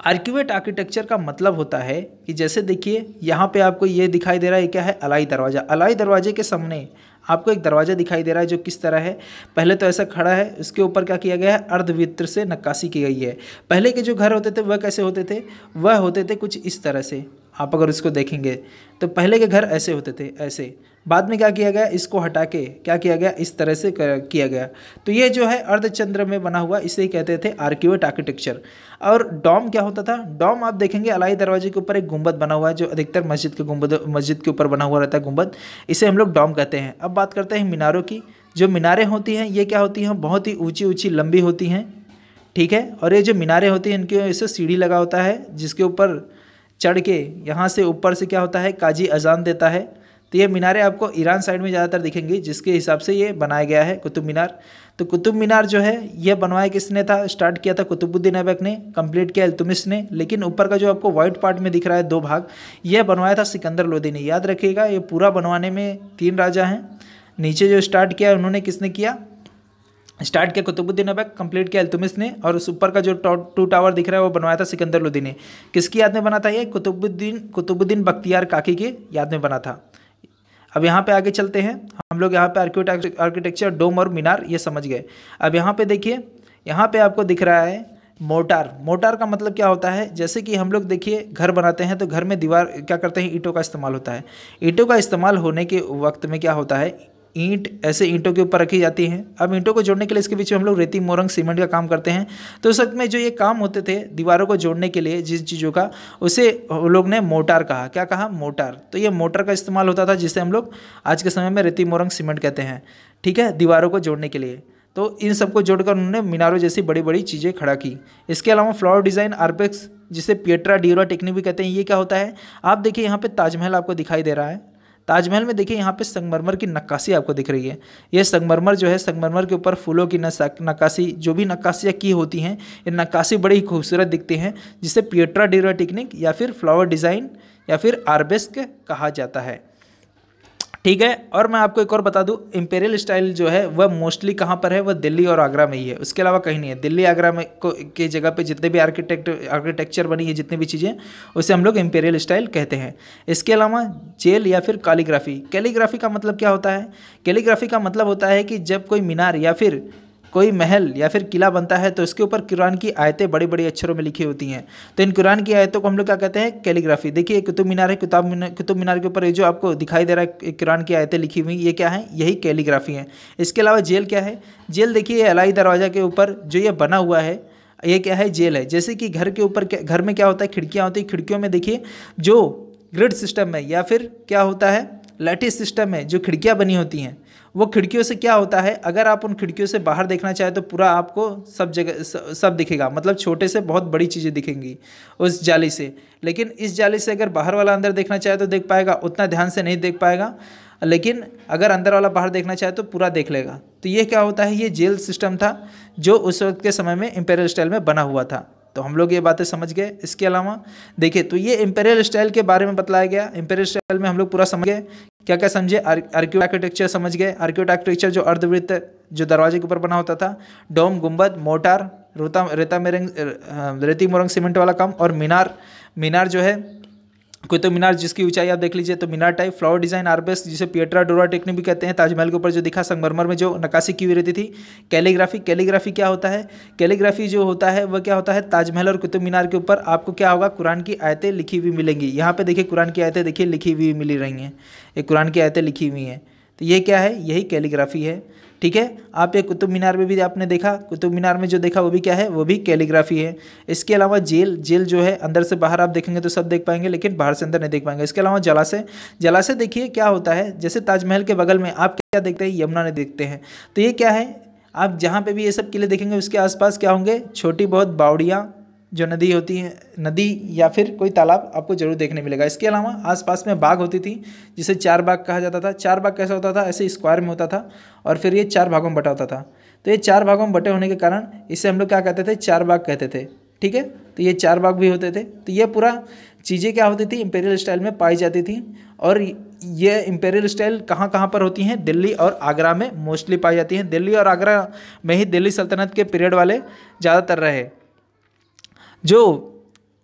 आर्क्यूएट आर्किटेक्चर का मतलब होता है कि जैसे देखिए यहाँ पे आपको ये दिखाई दे रहा है, क्या है? अलाई दरवाज़ा। अलाई दरवाजे के सामने आपको एक दरवाज़ा दिखाई दे रहा है जो किस तरह है, पहले तो ऐसा खड़ा है, उसके ऊपर क्या किया गया है, अर्धवृत्त से नक्काशी की गई है। पहले के जो घर होते थे वह कैसे होते थे? वह होते थे कुछ इस तरह से। आप अगर उसको देखेंगे तो पहले के घर ऐसे होते थे, ऐसे। बाद में क्या किया गया, इसको हटा के क्या किया गया, इस तरह से किया गया। तो ये जो है अर्धचंद्र में बना हुआ, इसे ही कहते थे आर्क्यूएट आर्किटेक्चर। और डॉम क्या होता था? डॉम आप देखेंगे अलाई दरवाजे के ऊपर एक गुंबद बना हुआ है, जो अधिकतर मस्जिद के ऊपर बना हुआ रहता है गुंबद, इसे हम लोग डॉम कहते हैं। अब बात करते हैं मीनारों की। जो मीनारें होती हैं ये क्या होती हैं? बहुत ही ऊंची ऊंची लंबी होती हैं, ठीक है। और ये जो मीनारें होती हैं इनके इससे सीढ़ी लगा होता है, जिसके ऊपर चढ़ के यहाँ से ऊपर से क्या होता है, काजी अजान देता है। तो ये मीनारें आपको ईरान साइड में ज़्यादातर दिखेंगी, जिसके हिसाब से ये बनाया गया है कुतुब मीनार। तो कुतुब मीनार जो है ये बनवाया किसने था? स्टार्ट किया था कुतुबुद्दीन ऐबक ने, कंप्लीट किया इल्तुतमिश ने। लेकिन ऊपर का जो आपको व्हाइट पार्ट में दिख रहा है 2 भाग, यह बनवाया था सिकंदर लोदी ने। याद रखिएगा ये पूरा बनवाने में 3 राजा हैं। नीचे जो स्टार्ट किया उन्होंने किसने किया? स्टार्ट किया कुतुबुद्दीन ऐबक, कंप्लीट किया इल्तुतमिश ने। और उस ऊपर का जो 2 टावर दिख रहा है वो बनवाया था सिकंदर लोदी ने। किसकी याद में बना था ये? कुतुबुद्दीन बख्तियार काकी की याद में बना था। अब यहाँ पे आगे चलते हैं हम लोग। यहाँ पे आर्क्यूएट आर्किटेक्चर, डोम और मीनार ये समझ गए। अब यहाँ पे देखिए, यहाँ पे आपको दिख रहा है मोर्टार। मोर्टार का मतलब क्या होता है? जैसे कि हम लोग देखिए घर बनाते हैं तो घर में दीवार क्या करते हैं, ईंटों का इस्तेमाल होता है। ईंटों का इस्तेमाल होने के वक्त में क्या होता है, ईंट ऐसे ईंटों के ऊपर रखी जाती हैं। अब ईंटों को जोड़ने के लिए इसके बीच में हम लोग रेती, मोरंग, सीमेंट का काम करते हैं। तो उस वक्त में जो ये काम होते थे दीवारों को जोड़ने के लिए जिस चीज़ों का, उसे लोग ने मोर्टार कहा। क्या कहा? मोर्टार। तो ये मोर्टार का इस्तेमाल होता था, जिसे हम लोग आज के समय में रेती, मोरंग, सीमेंट कहते हैं, ठीक है, दीवारों को जोड़ने के लिए। तो इन सबको जोड़कर उन्होंने मीनारों जैसी बड़ी बड़ी चीज़ें खड़ा की। इसके अलावा फ्लावर डिज़ाइन, आर्बेस्क, जिसे पिएट्रा ड्यूरा टेक्निक भी कहते हैं, ये क्या होता है? आप देखिए यहाँ पे ताजमहल आपको दिखाई दे रहा है। ताजमहल में देखिए यहाँ पे संगमरमर की नक्काशी आपको दिख रही है। ये संगमरमर जो है, संगमरमर के ऊपर फूलों की नक्काशी, जो भी नक्काशियाँ की होती हैं, ये नक्काशी बड़ी ही खूबसूरत दिखती हैं, जिसे पिएट्रा ड्यूरा टेक्निक या फिर फ्लावर डिज़ाइन या फिर आर्बेस्क कहा जाता है, ठीक है। और मैं आपको एक और बता दूं, इंपेरियल स्टाइल जो है वह मोस्टली कहाँ पर है? वह दिल्ली और आगरा में ही है, उसके अलावा कहीं नहीं है। दिल्ली, आगरा में के जगह पे जितने भी आर्किटेक्चर बनी है, जितनी भी चीज़ें, उसे हम लोग इंपेरियल स्टाइल कहते हैं। इसके अलावा जेल या फिर कैलीग्राफी। कैलीग्राफी का मतलब क्या होता है? कैलीग्राफी का मतलब होता है कि जब कोई मीनार या फिर कोई महल या फिर किला बनता है तो इसके ऊपर कुरान की आयतें बड़ी बड़ी अक्षरों में लिखी होती हैं। तो इन कुरान की आयतों को हम लोग क्या कहते हैं? कैलीग्राफी। देखिए कुतुब मीनार है, कुतुब मीनार के ऊपर ये जो आपको दिखाई दे रहा है कुरान की आयतें लिखी हुई, ये क्या है? यही कैलीग्राफी है। इसके अलावा जेल क्या है? जेल देखिए ये अलाई दरवाज़ा के ऊपर जो ये बना हुआ है, ये क्या है? जेल है। जैसे कि घर के ऊपर, घर में क्या होता है? खिड़कियाँ होती है। खिड़कियों में देखिए जो ग्रिड सिस्टम है या फिर क्या होता है, लैटिस सिस्टम है, जो खिड़कियाँ बनी होती हैं, वो खिड़कियों से क्या होता है, अगर आप उन खिड़कियों से बाहर देखना चाहें तो पूरा आपको सब जगह सब दिखेगा, मतलब छोटे से बहुत बड़ी चीज़ें दिखेंगी उस जाली से। लेकिन इस जाली से अगर बाहर वाला अंदर देखना चाहे तो देख पाएगा, उतना ध्यान से नहीं देख पाएगा। लेकिन अगर अंदर वाला बाहर देखना चाहे तो पूरा देख लेगा। तो ये क्या होता है? ये जेल सिस्टम था जो उस वक्त के समय में इंपेरियल स्टाइल में बना हुआ था। तो हम लोग ये बातें समझ गए। इसके अलावा देखिए, तो ये इंपेरियल स्टाइल के बारे में बतलाया गया। इंपेरियल स्टाइल में हम लोग पूरा समझ गए। क्या क्या समझे? आर्क्यूएट आर्किटेक्चर समझ गए। आर्क्यूएट आर्किटेक्चर जो अर्धवृत्त जो दरवाजे के ऊपर बना होता था, डोम, गुंबद, मोर्टार, रेती, मोरंग, सीमेंट वाला काम, और मीनार जो है कुतुब मीनार जिसकी ऊंचाई आप देख लीजिए, तो मीनार टाइप। फ्लावर डिजाइन आर्बेस्क जिसे पिएट्रा डोरा टेक्निक भी कहते हैं, ताजमहल के ऊपर जो दिखा संगमरमर में जो नक्काशी की हुई रहती थी। कैलीग्राफी, कैलीग्राफी क्या होता है? कैलीग्राफी जो होता है वह क्या होता है, ताजमहल और कुतुब मीनार के ऊपर आपको क्या होगा, कुरान की आयतें लिखी हुई मिलेंगी। यहाँ पे देखिए कुरान की आयतें देखिए लिखी हुई मिल रही हैं, ये कुरान की आयतें लिखी हुई हैं, तो ये क्या है, यही कैलीग्राफी है। ठीक है, आप ये कुतुब मीनार में भी आपने देखा, कुतुब मीनार में जो देखा वो भी क्या है, वो भी कैलीग्राफी है। इसके अलावा जेल, जेल जो है अंदर से बाहर आप देखेंगे तो सब देख पाएंगे, लेकिन बाहर से अंदर नहीं देख पाएंगे। इसके अलावा जलाशय, जलाशय देखिए क्या होता है, जैसे ताजमहल के बगल में आप क्या देखते हैं, यमुना नदी देखते हैं, तो ये क्या है, आप जहाँ पे भी ये सब किले देखेंगे उसके आसपास क्या होंगे, छोटी बहुत बावड़ियाँ जो नदी होती है, नदी या फिर कोई तालाब आपको जरूर देखने मिलेगा। इसके अलावा आसपास में बाग होती थी जिसे चार बाग कहा जाता था। चार बाग कैसा होता था, ऐसे स्क्वायर में होता था और फिर ये चार भागों में बटा होता था। तो ये चार भागों में बटे होने के कारण इसे हम लोग क्या कहते थे, चार बाग कहते थे। ठीक है, तो ये चार बाग भी होते थे। तो ये पूरा चीज़ें क्या होती थी, इंपीरियल स्टाइल में पाई जाती थी। और ये इंपीरियल स्टाइल कहाँ कहाँ पर होती हैं, दिल्ली और आगरा में मोस्टली पाई जाती हैं। दिल्ली और आगरा में ही दिल्ली सल्तनत के पीरियड वाले ज़्यादातर रहे। जो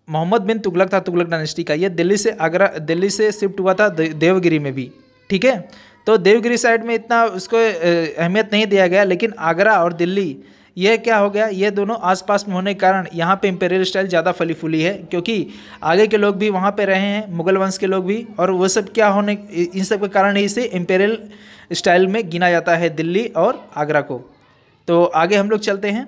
मोहम्मद बिन तुगलक था, तुगलक डायनेस्टी का, ये दिल्ली से आगरा, दिल्ली से शिफ्ट हुआ था देवगिरी में भी। ठीक है, तो देवगिरी साइड में इतना उसको अहमियत नहीं दिया गया, लेकिन आगरा और दिल्ली ये क्या हो गया, ये दोनों आसपास में होने के कारण यहाँ पे इंपीरियल स्टाइल ज़्यादा फली फूली है, क्योंकि आगे के लोग भी वहाँ पे रहे हैं, मुगल वंश के लोग भी, और वो सब क्या होने, इन सब के कारण ही से इंपीरियल स्टाइल में गिना जाता है दिल्ली और आगरा को। तो आगे हम लोग चलते हैं।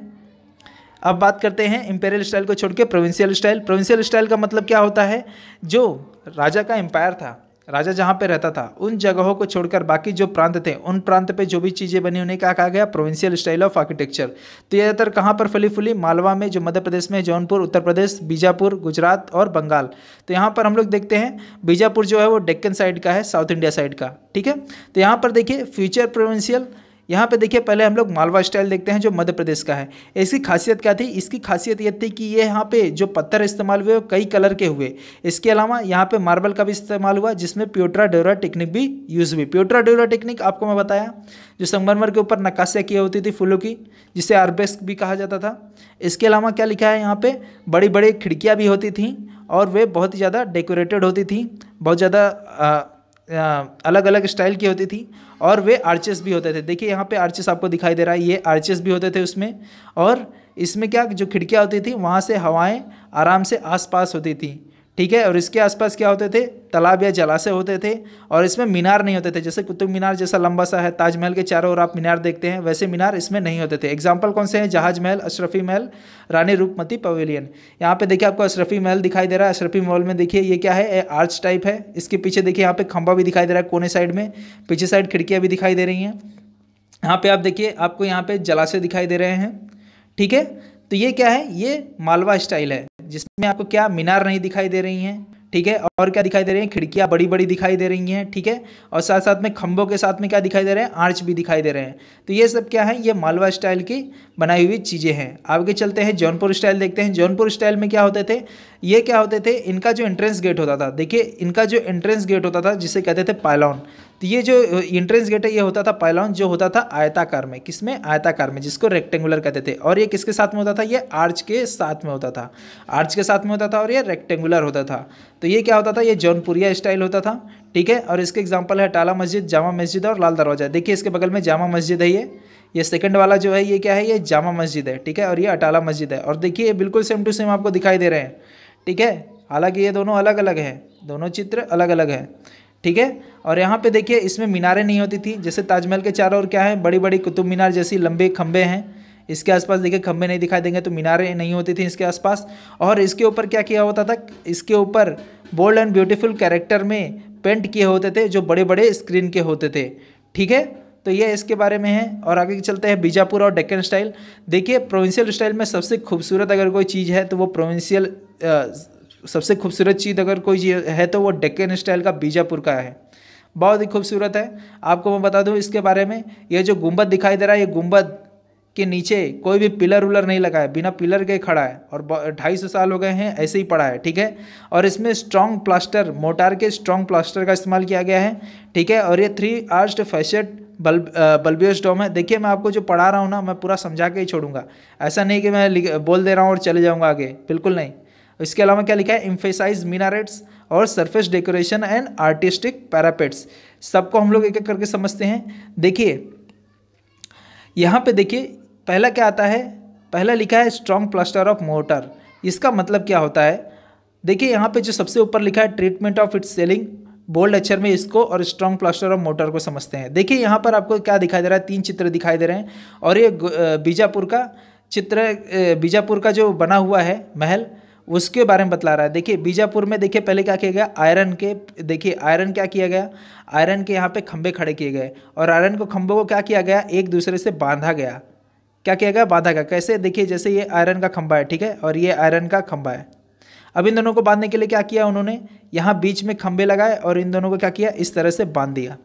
अब बात करते हैं इंपीरियल स्टाइल को छोड़ के प्रोविंशियल स्टाइल। प्रोविंशियल स्टाइल का मतलब क्या होता है, जो राजा का एम्पायर था, राजा जहाँ पे रहता था उन जगहों को छोड़कर बाकी जो प्रांत थे, उन प्रांत पे जो भी चीज़ें बनी उन्हें क्या कहा गया, प्रोविंशियल स्टाइल ऑफ आर्किटेक्चर। तो ज़्यादातर कहाँ पर फली फूली, मालवा में जो मध्य प्रदेश में, जौनपुर उत्तर प्रदेश, बीजापुर गुजरात और बंगाल। तो यहाँ पर हम लोग देखते हैं बीजापुर जो है वो डेक्कन साइड का है, साउथ इंडिया साइड का। ठीक है, तो यहाँ पर देखिए फ्यूचर प्रोविंशियल, यहाँ पे देखिए पहले हम लोग मालवा स्टाइल देखते हैं जो मध्य प्रदेश का है। इसकी खासियत क्या थी, इसकी खासियत ये थी कि ये यहाँ पे जो पत्थर इस्तेमाल हुए वो कई कलर के हुए। इसके अलावा यहाँ पे मार्बल का भी इस्तेमाल हुआ, जिसमें पिएट्रा डोरा टेक्निक भी यूज़ हुई। पिएट्रा डोरा टेक्निक आपको मैं बताया, जो संगमरमर के ऊपर नक्काशियाँ की होती थी फूलों की, जिसे आर्बेस्क भी कहा जाता था। इसके अलावा क्या लिखा है यहाँ पे, बड़ी बड़ी खिड़कियाँ भी होती थीं और वे बहुत ही ज़्यादा डेकोरेटेड होती थी, बहुत ज़्यादा अलग अलग स्टाइल की होती थी, और वे आर्चेस भी होते थे। देखिए यहाँ पे आर्चेस आपको दिखाई दे रहा है, ये आर्चेस भी होते थे उसमें। और इसमें क्या, जो खिड़कियाँ होती थी वहाँ से हवाएं आराम से आसपास होती थी। ठीक है, और इसके आसपास क्या होते थे, तालाब या जलाशय होते थे, और इसमें मीनार नहीं होते थे। जैसे कुतुब मीनार जैसा लंबा सा है, ताजमहल के चारों ओर आप मीनार देखते हैं, वैसे मीनार इसमें नहीं होते थे। एग्जाम्पल कौन से हैं, जहाज महल, अशरफी महल, रानी रूपमती पवेलियन। यहाँ पे देखिए आपको अशरफी महल दिखाई दे रहा है। अशरफी महल में देखिए ये क्या है, आर्च टाइप है। इसके पीछे देखिए यहाँ पे खंबा भी दिखाई दे रहा है कोने साइड में, पीछे साइड खिड़कियाँ भी दिखाई दे रही हैं। यहाँ पे आप देखिए, आपको यहाँ पे जलाशय दिखाई दे रहे हैं। ठीक है, तो ये क्या है, ये मालवा स्टाइल है, जिसमें आपको क्या, मीनार नहीं दिखाई दे रही हैं। ठीक है, और क्या दिखाई दे रही हैं, खिड़कियाँ बड़ी बड़ी दिखाई दे रही हैं। ठीक है, और साथ साथ में खंभों के साथ में क्या दिखाई दे रहे हैं, आर्च भी दिखाई दे रहे हैं। तो ये सब क्या है, ये मालवा स्टाइल की बनाई हुई चीज़ें हैं। आगे चलते हैं, जौनपुर स्टाइल देखते हैं। जौनपुर स्टाइल में क्या होते थे, ये क्या होते थे, इनका जो एंट्रेंस गेट होता था, देखिए इनका जो एंट्रेंस गेट होता था जिसे कहते थे पायलॉन। तो ये जो एंट्रेंस गेट है ये होता था पायलॉन, जो होता था आयताकार में, किसमें, आयताकार में, जिसको रेक्टेंगुलर कहते थे। और ये किसके साथ में होता था, ये आर्च के साथ में होता था, आर्च के साथ में होता था, और ये रेक्टेंगुलर होता था। तो ये क्या होता था, ये जौनपुरिया स्टाइल होता था। ठीक है, और इसके एग्जाम्पल है टाला मस्जिद, जामा मस्जिद और लाल दरवाजा। देखिए इसके बगल में जामा मस्जिद है, ये सेकंड वाला जो है ये क्या है, ये जामा मस्जिद है। ठीक है, और ये अटाला मस्जिद है। और देखिए ये बिल्कुल सेम टू सेम आपको दिखाई दे रहे हैं। ठीक है, हालांकि ये दोनों अलग अलग हैं, दोनों चित्र अलग अलग हैं। ठीक है, और यहाँ पे देखिए इसमें मीनारें नहीं होती थी, जैसे ताजमहल के चारों ओर क्या है, बड़ी बड़ी कुतुब मीनार जैसी लंबे खंबे हैं। इसके आसपास देखिए खंबे नहीं दिखाई देंगे, तो मीनारें नहीं होती थी इसके आसपास। और इसके ऊपर क्या किया होता था, इसके ऊपर बोल्ड एंड ब्यूटीफुल कैरेक्टर में पेंट किए होते थे, जो बड़े बड़े स्क्रीन के होते थे। ठीक है, तो ये इसके बारे में है। और आगे चलते हैं, बीजापुर और डेक्कन स्टाइल। देखिए प्रोविंशियल स्टाइल में सबसे खूबसूरत अगर कोई चीज़ है तो वो प्रोविंशियल, सबसे खूबसूरत चीज़ अगर कोई चीज़ है तो वो डेक्कन स्टाइल का बीजापुर का है। बहुत ही खूबसूरत है। आपको मैं बता दूं इसके बारे में, ये जो गुंबद दिखाई दे रहा है, ये गुंबद के नीचे कोई भी पिलर उलर नहीं लगा है, बिना पिलर के खड़ा है, और 250 साल हो गए हैं ऐसे ही पड़ा है। ठीक है, और इसमें स्ट्रॉन्ग प्लास्टर, मोटार के स्ट्रॉन्ग प्लास्टर का इस्तेमाल किया गया है। ठीक है, और ये 3 आर्च्ड फैसेट बल्बियस डोम है। देखिए मैं आपको जो पढ़ा रहा हूँ ना, मैं पूरा समझा के ही छोड़ूंगा, ऐसा नहीं कि मैं बोल दे रहा हूँ और चले जाऊँगा आगे, बिल्कुल नहीं। इसके अलावा क्या लिखा है, एम्फेसाइज मिनारेट्स और सरफेस डेकोरेशन एंड आर्टिस्टिक पैरापेट्स। सबको हम लोग एक एक करके समझते हैं। देखिए यहाँ पे देखिए पहला क्या आता है, पहला लिखा है स्ट्रॉन्ग प्लास्टर ऑफ मोर्टार। इसका मतलब क्या होता है, देखिए यहाँ पे जो सबसे ऊपर लिखा है treatment of its selling, bold अक्षर में इसको और स्ट्रॉन्ग प्लास्टर ऑफ मोर्टार को समझते हैं। देखिए यहाँ पर आपको क्या दिखाई दे रहा है, 3 चित्र दिखाई दे रहे हैं और ये बीजापुर का चित्र, बीजापुर का जो बना हुआ है महल उसके बारे में बतला रहा है। देखिए बीजापुर में देखिए पहले क्या किया गया, आयरन के, देखिए आयरन क्या किया गया, आयरन के यहाँ पे खंभे खड़े किए गए और आयरन को खंभों को क्या किया गया, एक दूसरे से बांधा गया। क्या किया गया, बांधा गया। कैसे, देखिए जैसे ये आयरन का खंभा है, ठीक है, और ये आयरन का खंभा है। अब इन दोनों को बांधने के लिए क्या किया उन्होंने, यहाँ बीच में खंभे लगाए और इन दोनों को क्या किया, इस तरह से बांध दिया,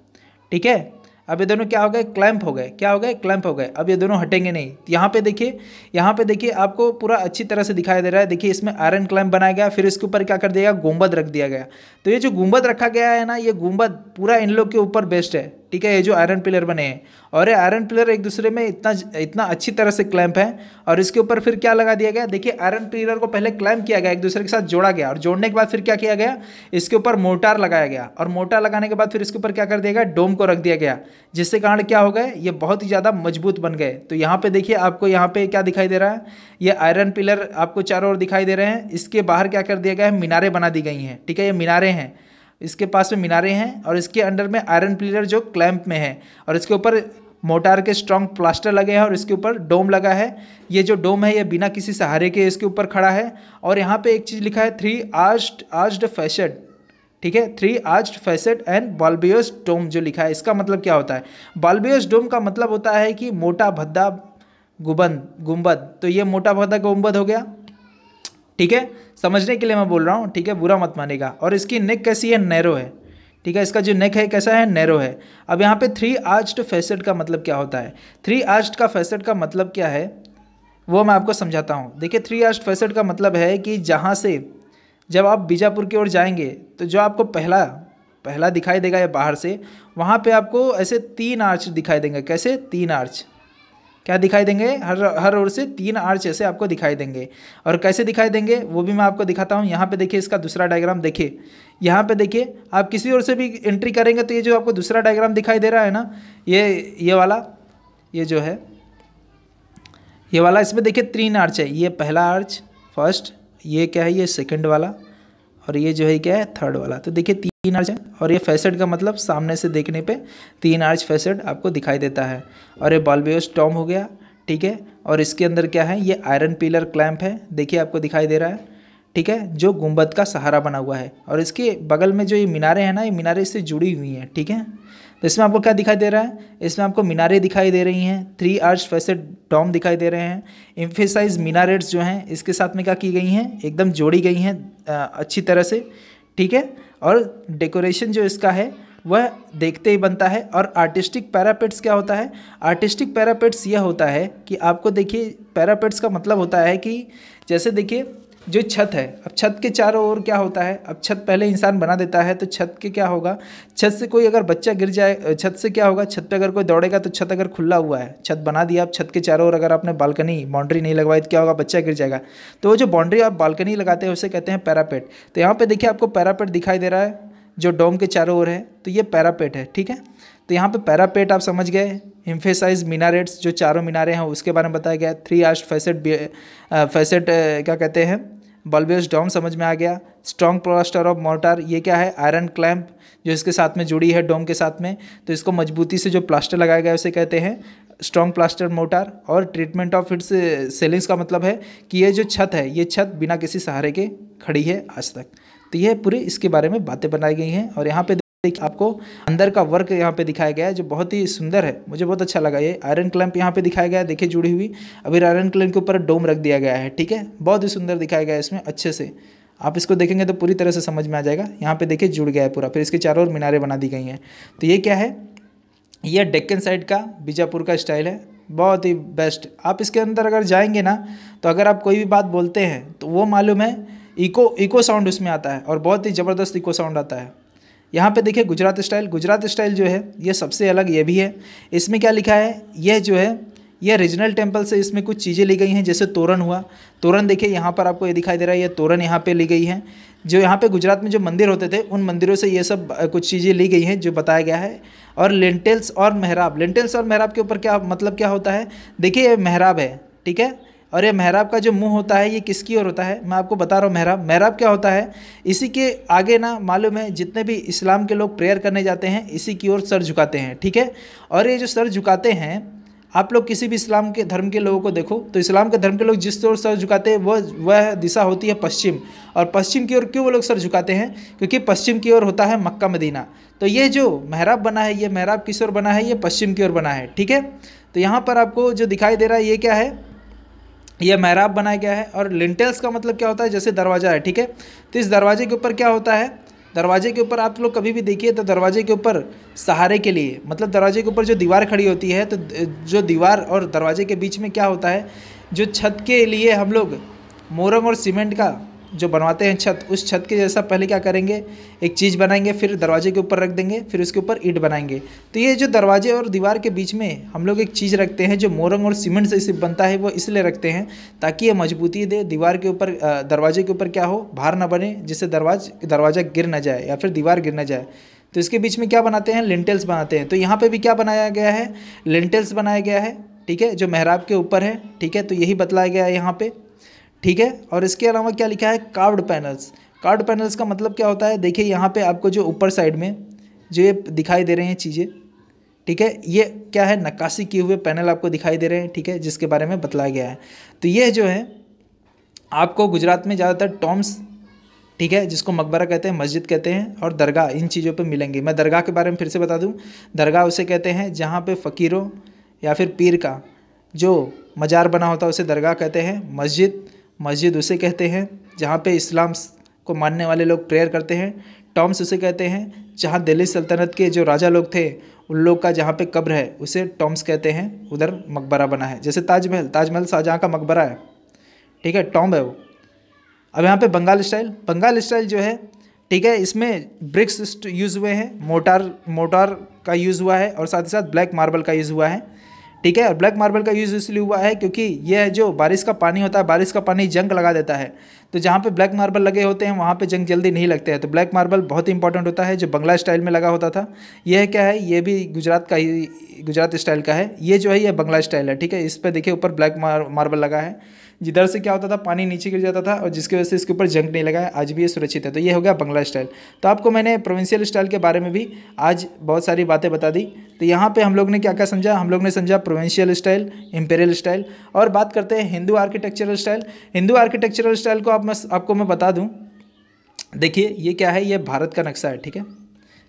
ठीक है। अब ये दोनों क्या हो गए, क्लैंप हो गए। क्या हो गए, क्लैंप हो गए। अब ये दोनों हटेंगे नहीं। यहाँ पे देखिए, यहाँ पे देखिए आपको पूरा अच्छी तरह से दिखाई दे रहा है। देखिए इसमें आयरन क्लैंप बनाया गया, फिर इसके ऊपर क्या कर दिया गया, गुंबद रख दिया गया। तो ये जो गुंबद रखा गया है ना, ये गुंबद पूरा इन लोग के ऊपर बेस्ड है, ठीक है। ये जो आयरन पिलर बने हैं और ये आयरन पिलर एक दूसरे में इतना अच्छी तरह से क्लैंप है और इसके ऊपर फिर क्या लगा दिया गया, देखिए आयरन पिलर को पहले क्लैंप किया गया, एक दूसरे के साथ जोड़ा गया और जोड़ने के बाद फिर क्या किया गया, इसके ऊपर मोर्टार लगाया गया और मोर्टार लगाने के बाद फिर इसके ऊपर क्या कर दिया गया, डोम को रख दिया गया, जिससे कारण क्या हो गए, ये बहुत ही ज़्यादा मजबूत बन गए। तो यहाँ पे देखिए आपको यहाँ पे क्या दिखाई दे रहा है, ये आयरन पिलर आपको चारों ओर दिखाई दे रहे हैं। इसके बाहर क्या कर दिया गया है, मीनारें बना दी गई हैं, ठीक है। ये मीनारें हैं, इसके पास में मीनारें हैं और इसके अंडर में आयरन पिलर जो क्लैंप में है और इसके ऊपर मोटार के स्ट्रॉन्ग प्लास्टर लगे हैं और इसके ऊपर डोम लगा है। ये जो डोम है ये बिना किसी सहारे के इसके ऊपर खड़ा है। और यहाँ पे एक चीज़ लिखा है 3 आर्च्ड फैसेट, ठीक है, 3 आर्च्ड फैसेट एंड बाल्बियस डोम जो लिखा है, इसका मतलब क्या होता है, बाल्बियस डोम का मतलब होता है कि मोटा भद्दा गुंबद। तो ये मोटा भद्दा गुंबद हो गया, ठीक है, समझने के लिए मैं बोल रहा हूँ, ठीक है, बुरा मत मानेगा। और इसकी नेक कैसी है, नैरो है, ठीक है, इसका जो नेक है कैसा है, नैरो है। अब यहाँ पे 3 आर्च्ड फैसेट का मतलब क्या होता है, 3 आर्च्ड का फैसेट का मतलब क्या है वो मैं आपको समझाता हूँ। देखिए 3 आर्च्ड फैसेट का मतलब है कि जहाँ से जब आप बीजापुर की ओर जाएंगे तो जो आपको पहला दिखाई देगा या बाहर से, वहाँ पे आपको ऐसे 3 आर्च दिखाई देंगे। कैसे, 3 आर्च क्या दिखाई देंगे, हर ओर से 3 आर्च ऐसे आपको दिखाई देंगे। और कैसे दिखाई देंगे वो भी मैं आपको दिखाता हूँ। यहाँ पे देखिए इसका दूसरा डायग्राम देखिए, यहाँ पे देखिए आप किसी ओर से भी एंट्री करेंगे तो ये जो आपको दूसरा डायग्राम दिखाई दे रहा है ना, ये वाला, ये जो है ये वाला, इसमें देखिए 3 आर्च है। ये पहला आर्च फर्स्ट, ये क्या है, ये सेकंड वाला, और ये जो है क्या है, थर्ड वाला। तो देखिए 3 आर्च है और ये फैसेट का मतलब सामने से देखने पे 3 आर्च फैसेट आपको दिखाई देता है। और ये बाल्बियस डोम हो गया, ठीक है। और इसके अंदर क्या है, ये आयरन पिलर क्लैंप है, देखिए आपको दिखाई दे रहा है, ठीक है, जो गुंबद का सहारा बना हुआ है। और इसके बगल में जो ये मीनारें हैं ना, ये मीनारें इससे जुड़ी हुई हैं, ठीक है। तो इसमें आपको क्या दिखाई दे रहा है, इसमें आपको मीनारें दिखाई दे रही हैं, 3 आर्च फैसेट डोम दिखाई दे रहे हैं। एम्फेसाइज मीनारेट्स जो हैं इसके साथ में क्या की गई हैं, एकदम जोड़ी गई हैं अच्छी तरह से, ठीक है। और डेकोरेशन जो इसका है वह देखते ही बनता है। और आर्टिस्टिक पैरापेट्स क्या होता है, आर्टिस्टिक पैरापेट्स यह होता है कि आपको देखिए पैरापेट्स का मतलब होता है कि जैसे देखिए जो छत है, अब छत के चारों ओर क्या होता है, अब छत पहले इंसान बना देता है तो छत के क्या होगा, छत से कोई अगर बच्चा गिर जाए, छत से क्या होगा, छत पे अगर कोई दौड़ेगा तो छत अगर खुला हुआ है, छत बना दिया आप, छत के चारों ओर अगर आपने बालकनी बाउंड्री नहीं लगवाई तो क्या होगा, बच्चा गिर जाएगा। तो वो जो बाउंड्री आप बालकनी लगाते हैं उसे कहते हैं पैरापेट। तो यहाँ पर देखिए आपको पैरापेट दिखाई दे रहा है जो डोम के चारों ओर है, तो ये पैरापेट है, ठीक है। तो यहाँ पे पैरापेट आप समझ गए। एम्फेसाइज मीनारेट्स जो चारों मीनारे हैं उसके बारे में बताया गया। 3 आर्च फैसेट क्या कहते हैं, बाल्बियस डोम समझ में आ गया। स्ट्रॉन्ग प्लास्टर ऑफ मोर्टार, ये क्या है, आयरन क्लैंप जो इसके साथ में जुड़ी है डोम के साथ में, तो इसको मजबूती से जो प्लास्टर लगाया गया है उसे कहते हैं स्ट्रॉन्ग प्लास्टर मोर्टार। और ट्रीटमेंट ऑफ इट्स सेलिंग्स का मतलब है कि ये जो छत है, ये छत बिना किसी सहारे के खड़ी है आज तक। तो ये पूरे इसके बारे में बातें बनाई गई हैं। और यहाँ पे देखिए आपको अंदर का वर्क यहाँ पे दिखाया गया है जो बहुत ही सुंदर है, मुझे बहुत अच्छा लगा। ये आयरन क्लैंप यहाँ पे दिखाया गया है, देखिए जुड़ी हुई। अभी आयरन क्लैंप के ऊपर डोम रख दिया गया है, ठीक है, बहुत ही सुंदर दिखाया गया है इसमें अच्छे से। आप इसको देखेंगे तो पूरी तरह से समझ में आ जाएगा। यहाँ पे देखिए जुड़ गया है पूरा, फिर इसके चारों ओर मीनारें बना दी गई हैं। तो ये क्या है, ये डेक्कन साइड का बीजापुर का स्टाइल है, बहुत ही बेस्ट। आप इसके अंदर अगर जाएंगे ना तो अगर आप कोई भी बात बोलते हैं तो वो मालूम है इको साउंड उसमें आता है और बहुत ही ज़बरदस्त इको साउंड आता है। यहाँ पे देखिए गुजरात स्टाइल जो है ये सबसे अलग ये भी है। इसमें क्या लिखा है, यह जो है ये रीजनल टेम्पल से इसमें कुछ चीज़ें ली गई हैं, जैसे तोरण हुआ। तोरण देखिए यहाँ पर आपको ये दिखाई दे रहा है, ये तोरण यहाँ पे ली गई है। जो यहाँ पे गुजरात में जो मंदिर होते थे उन मंदिरों से ये सब कुछ चीज़ें ली गई हैं जो बताया गया है। और लेंटेल्स और मेहराब, लेंटेल्स और मेहराब के ऊपर क्या मतलब क्या होता है, देखिए ये मेहराब है, ठीक है। और ये मेहराब का जो मुंह होता है ये किसकी ओर होता है, मैं आपको बता रहा हूँ। मेहराब, मेहराब क्या होता है, इसी के आगे ना मालूम है जितने भी इस्लाम के लोग प्रेयर करने जाते हैं इसी की ओर सर झुकाते हैं, ठीक है। और ये जो सर झुकाते हैं, आप लोग किसी भी इस्लाम के धर्म के लोगों को देखो तो इस्लाम के धर्म के लोग जिस ओर सर झुकाते हैं वह दिशा होती है पश्चिम। और पश्चिम की ओर क्यों वो लोग सर झुकाते हैं, क्योंकि पश्चिम की ओर होता है मक्का मदीना। तो ये जो मेहराब बना है, ये मेहराब किस ओर बना है, ये पश्चिम की ओर बना है, ठीक है। तो यहाँ पर आपको जो दिखाई दे रहा है ये क्या है, यह मेहराब बनाया गया है। और लिंटेल्स का मतलब क्या होता है, जैसे दरवाज़ा है, ठीक है। तो इस दरवाजे के ऊपर क्या होता है, दरवाजे के ऊपर आप लोग कभी भी देखिए तो दरवाजे के ऊपर सहारे के लिए, मतलब दरवाजे के ऊपर जो दीवार खड़ी होती है, तो जो दीवार और दरवाजे के बीच में क्या होता है, जो छत के लिए हम लोग मोरंग और सीमेंट का जो बनवाते हैं छत, उस छत के जैसा पहले क्या करेंगे, एक चीज़ बनाएंगे, फिर दरवाजे के ऊपर रख देंगे, फिर उसके ऊपर ईंट बनाएंगे। तो ये जो दरवाजे और दीवार के बीच में हम लोग एक चीज़ रखते हैं जो मोरंग और सीमेंट से इसे बनता है, वो इसलिए रखते हैं ताकि ये मजबूती दे, दीवार के ऊपर दरवाजे के ऊपर क्या हो, भार ना बने, जिससे दरवाज़ा गिर ना जाए या फिर दीवार गिर ना जाए। तो इसके बीच में क्या बनाते हैं, लिंटेल्स बनाते हैं। तो यहाँ पर भी क्या बनाया गया है, लिंटेल्स बनाया गया है, ठीक है, जो मेहराब के ऊपर है, ठीक है। तो यही बतलाया गया है यहाँ पे, ठीक है। और इसके अलावा क्या लिखा है, कार्व्ड पैनल्स। कार्व्ड पैनल्स का मतलब क्या होता है, देखिए यहाँ पे आपको जो ऊपर साइड में जो ये दिखाई दे रहे हैं चीज़ें, ठीक है, ये क्या है, नक्काशी किए हुए पैनल आपको दिखाई दे रहे हैं, ठीक है, जिसके बारे में बतलाया गया है। तो ये जो है आपको गुजरात में ज़्यादातर टॉम्स, ठीक है, जिसको मकबरा कहते हैं, मस्जिद कहते हैं, और दरगाह, इन चीज़ों पे मिलेंगे। मैं दरगाह के बारे में फिर से बता दूं, दरगाह उसे कहते हैं जहाँ पे फ़कीरों या फिर पीर का जो मज़ार बना होता है उसे दरगाह कहते हैं। मस्जिद उसे कहते हैं जहाँ पे इस्लाम को मानने वाले लोग प्रेयर करते हैं। टॉम्स उसे कहते हैं जहाँ दिल्ली सल्तनत के जो राजा लोग थे उन लोग का जहाँ पे कब्र है उसे टॉम्स कहते हैं, उधर मकबरा बना है। जैसे ताजमहल शाहजहाँ का मकबरा है, ठीक है, टॉम्ब है वो। अब यहाँ पे बंगाल स्टाइल जो है, ठीक है, इसमें ब्रिक्स यूज़ हुए हैं, मोटार का यूज़ हुआ है, और साथ ही साथ ब्लैक मार्बल का यूज़ हुआ है, ठीक है। और ब्लैक मार्बल का यूज़ इसलिए हुआ है क्योंकि यह जो बारिश का पानी होता है, बारिश का पानी जंग लगा देता है। तो जहाँ पे ब्लैक मार्बल लगे होते हैं वहाँ पे जंग जल्दी नहीं लगते हैं। तो ब्लैक मार्बल बहुत इंपॉर्टेंट होता है, जो बंगला स्टाइल में लगा होता था। यह क्या है, ये भी गुजरात स्टाइल का है। ये जो है ये बंगला स्टाइल है, ठीक है। इस पर देखिए ऊपर ब्लैक मार्बल लगा है, जिधर से क्या होता था, पानी नीचे गिर जाता था, और जिसकी वजह से इसके ऊपर जंग नहीं लगा है, आज भी ये सुरक्षित है। तो ये हो गया बंगला स्टाइल। तो आपको मैंने प्रोविंशियल स्टाइल के बारे में भी आज बहुत सारी बातें बता दी। तो यहाँ पे हम लोग ने क्या क्या समझा, हम लोग ने समझा प्रोविंशियल स्टाइल, इम्पेरियल स्टाइल। और बात करते हैं Hindu architectural style. Hindu architectural style को आपको मैं बता दूँ, देखिए ये क्या है, ये भारत का नक्शा है, ठीक है,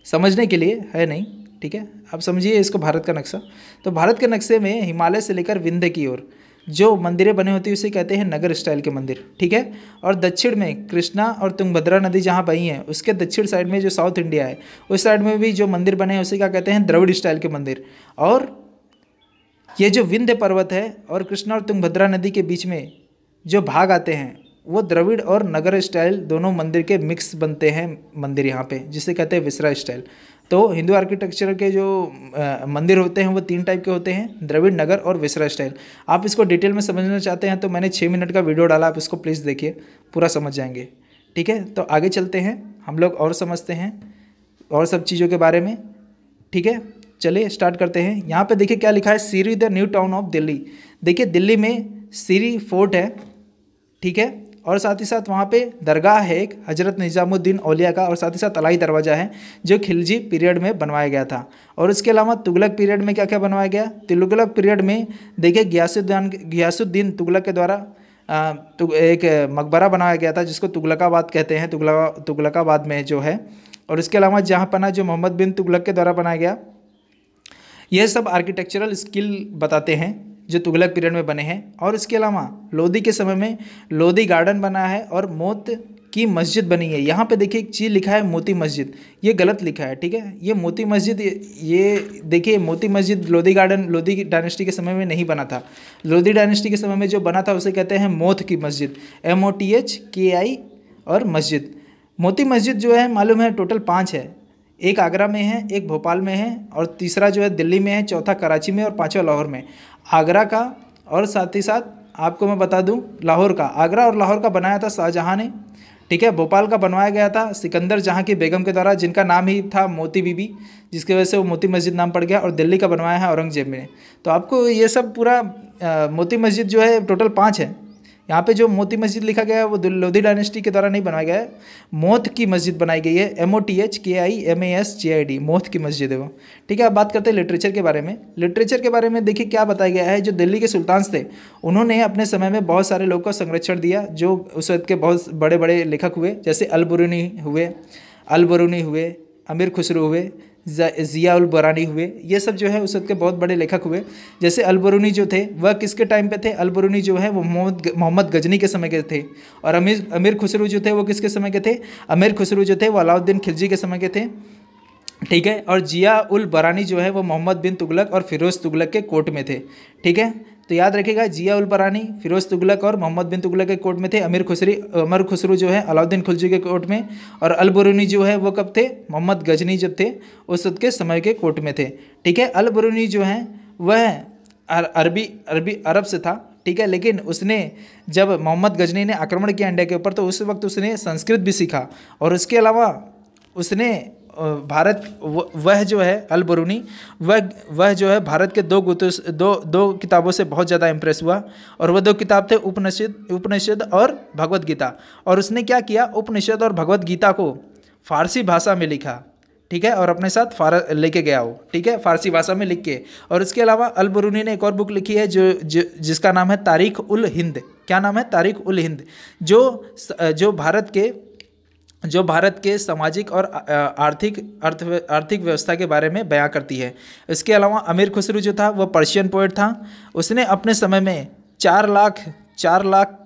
समझने के लिए है नहीं, ठीक है। अब समझिए इसको, भारत का नक्शा। तो भारत के नक्शे में हिमालय से लेकर विंध्य की ओर जो मंदिरें बने होती है उसे कहते हैं नगर स्टाइल के मंदिर, ठीक है। और दक्षिण में कृष्णा और तुंगभद्रा नदी जहाँ बही हैं उसके दक्षिण साइड में जो साउथ इंडिया है उस साइड में भी जो मंदिर बने हैं उसे क्या कहते हैं, द्रविड़ स्टाइल के मंदिर। और ये जो विंध्य पर्वत है और कृष्णा और तुंगभद्रा नदी के बीच में जो भाग आते हैं वो द्रविड़ और नगर स्टाइल दोनों मंदिर के मिक्स बनते हैं मंदिर यहाँ पे, जिसे कहते हैं विसरा स्टाइल। तो हिंदू आर्किटेक्चर के जो मंदिर होते हैं वो 3 टाइप के होते हैं, द्रविड़, नगर और विसरा स्टाइल। आप इसको डिटेल में समझना चाहते हैं तो मैंने 6 मिनट का वीडियो डाला, आप इसको प्लीज़ देखिए, पूरा समझ जाएंगे, ठीक है। तो आगे चलते हैं, हम लोग और समझते हैं और सब चीज़ों के बारे में, ठीक है। चलिए स्टार्ट करते हैं। यहाँ पे देखिए क्या लिखा है, Siri the new town of Delhi. देखिए दिल्ली में सीरी फोर्ट है, ठीक है, और साथ ही साथ वहाँ पे दरगाह है एक हज़रत निज़ामुद्दीन औलिया का, और साथ ही साथ अलाई दरवाज़ा है जो खिलजी पीरियड में बनवाया गया था। और उसके अलावा तुगलक पीरियड में क्या क्या बनवाया गया, तुगलक पीरियड में देखिए गियासुद्दीन तुगलक के द्वारा एक मकबरा बनाया गया था जिसको तुगलकाबाद कहते हैं, तुगलकाबाद में जो है। और इसके अलावा जहाँपना जो मोहम्मद बिन तुगलक के द्वारा बनाया गया। यह सब आर्किटेक्चरल स्किल बताते हैं जो तुगलक पीरियड में बने हैं। और इसके अलावा लोधी के समय में लोधी गार्डन बना है और मोत की मस्जिद बनी है। यहाँ पे देखिए एक चीज़ लिखा है मोती मस्जिद, ये गलत लिखा है, ठीक है। ये मोती मस्जिद, ये देखिए मोती मस्जिद लोधी गार्डन लोधी डायनेस्टी के समय में नहीं बना था। लोधी डायनेस्टी के समय में जो बना था उसे कहते हैं मोथ की मस्जिद, MOTHKI और मस्जिद। मोती मस्जिद जो है मालूम है टोटल 5 है, एक आगरा में है, एक भोपाल में है, और तीसरा जो है दिल्ली में है, चौथा कराची में और 5वां लाहौर में। आगरा का, और साथ ही साथ आपको मैं बता दूं लाहौर का। आगरा और लाहौर का बनाया था शाहजहाँ ने, ठीक है। भोपाल का बनवाया गया था सिकंदर जहाँ की बेगम के द्वारा, जिनका नाम ही था मोती बीबी, जिसकी वजह से वो मोती मस्जिद नाम पड़ गया। और दिल्ली का बनवाया है औरंगजेब ने। तो आपको ये सब पूरा मोती मस्जिद जो है टोटल 5 है। यहाँ पे जो मोती मस्जिद लिखा गया है वो लोधी डायनेस्टी के द्वारा नहीं बनवाया गया है, मोथ की मस्जिद बनाई गई है, MOTHKIMASJID, मोथ की मस्जिद है वो, ठीक है। अब बात करते हैं लिटरेचर के बारे में। लिटरेचर के बारे में देखिए क्या बताया गया है। जो दिल्ली के सुल्तान थे उन्होंने अपने समय में बहुत सारे लोगों को संरक्षण दिया, जो उस वक्त के बहुत बड़े बड़े लेखक हुए, जैसे अल-बरूनी हुए, अमीर खुसरो हुए, ज़िया उल बरानी हुए। ये सब जो है उस वक्त के बहुत बड़े लेखक हुए। जैसे अल-बरूनी जो थे वह किसके टाइम पे थे? अल-बरूनी जो है वो मोहम्मद गजनी के समय के थे। और अमीर खुसरो जो थे वो किसके समय के थे? अमीर खुसरो जो थे वो अलाउद्दीन खिलजी के समय के थे, ठीक है। और ज़िया उल बरानी जो है वो मोहम्मद बिन तुगलक और फिरोज़ तुगलक के कोर्ट में थे, ठीक है। तो याद रखिएगा, ज़िया उल बरानी, फिरोज़ तुगलक और मोहम्मद बिन तुगलक के कोर्ट में थे। अमीर खुसरो जो है अलाउद्दीन खिलजी के कोर्ट में। और अल-बरूनी जो है वो कब थे? मोहम्मद गजनी जब थे उस वक्त के समय के कोर्ट में थे, ठीक है। अल-बरूनी जो है वह अरब से था, ठीक है। लेकिन उसने जब मोहम्मद गजनी ने आक्रमण किया इंडिया के ऊपर तो उस वक्त उसने संस्कृत भी सीखा। और उसके अलावा उसने वह जो है अल-बरूनी वह जो है भारत के दो किताबों से बहुत ज़्यादा इम्प्रेस हुआ। और वह 2 किताब थे उपनिषद और भगवत गीता। और उसने क्या किया, उपनिषद और भगवत गीता को फारसी भाषा में लिखा, ठीक है। और अपने साथ लेके गया वो, ठीक है, फारसी भाषा में लिख के। और उसके अलावा अल-बरूनी ने एक और बुक लिखी है जिसका नाम है तारीख उल हिंद। क्या नाम है? तारीख उल हिंद, जो भारत के सामाजिक और आर्थिक व्यवस्था के बारे में बयां करती है। इसके अलावा अमीर खुसरो जो था वह पर्शियन पोएट था। उसने अपने समय में 4 लाख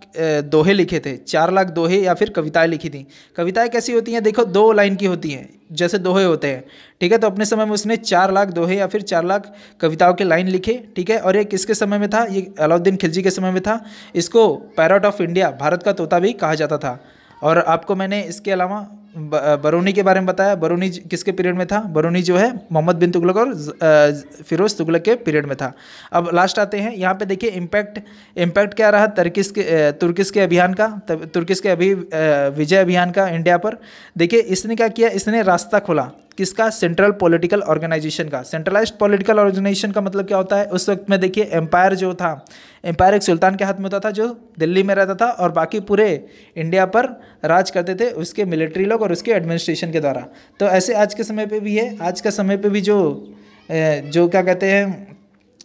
दोहे लिखे थे, 4 लाख दोहे या फिर कविताएं लिखी थी। कविताएं कैसी होती हैं? देखो 2 लाइन की होती हैं, जैसे दोहे होते हैं, ठीक है। तो अपने समय में उसने 4 लाख दोहे या फिर 4 लाख कविताओं के लाइन लिखे, ठीक है। और ये किसके समय में था? ये अलाउद्दीन खिलजी के समय में था। इसको पैरट ऑफ इंडिया, भारत का तोता भी कहा जाता था। और आपको मैंने इसके अलावा बरूनी के बारे में बताया। बरूनी किसके पीरियड में था? बरूनी जो है मोहम्मद बिन तुगलक और फिरोज़ तुगलक के पीरियड में था। अब लास्ट आते हैं, यहाँ पे देखिए इम्पैक्ट क्या रहा तुर्किश के अभियान का, तुर्किश के विजय अभियान का इंडिया पर। देखिए इसने क्या किया, इसने रास्ता खोला किसका? सेंट्रल पॉलिटिकल ऑर्गेनाइजेशन का। सेंट्रलाइज्ड पॉलिटिकल ऑर्गेनाइजेशन का मतलब क्या होता है? उस वक्त में देखिए एम्पायर जो था, एम्पायर एक सुल्तान के हाथ में होता था जो दिल्ली में रहता था और बाकी पूरे इंडिया पर राज करते थे उसके मिलिट्री लोग और उसके एडमिनिस्ट्रेशन के द्वारा। तो ऐसे आज के समय पे भी है। आज के समय पे भी जो क्या कहते हैं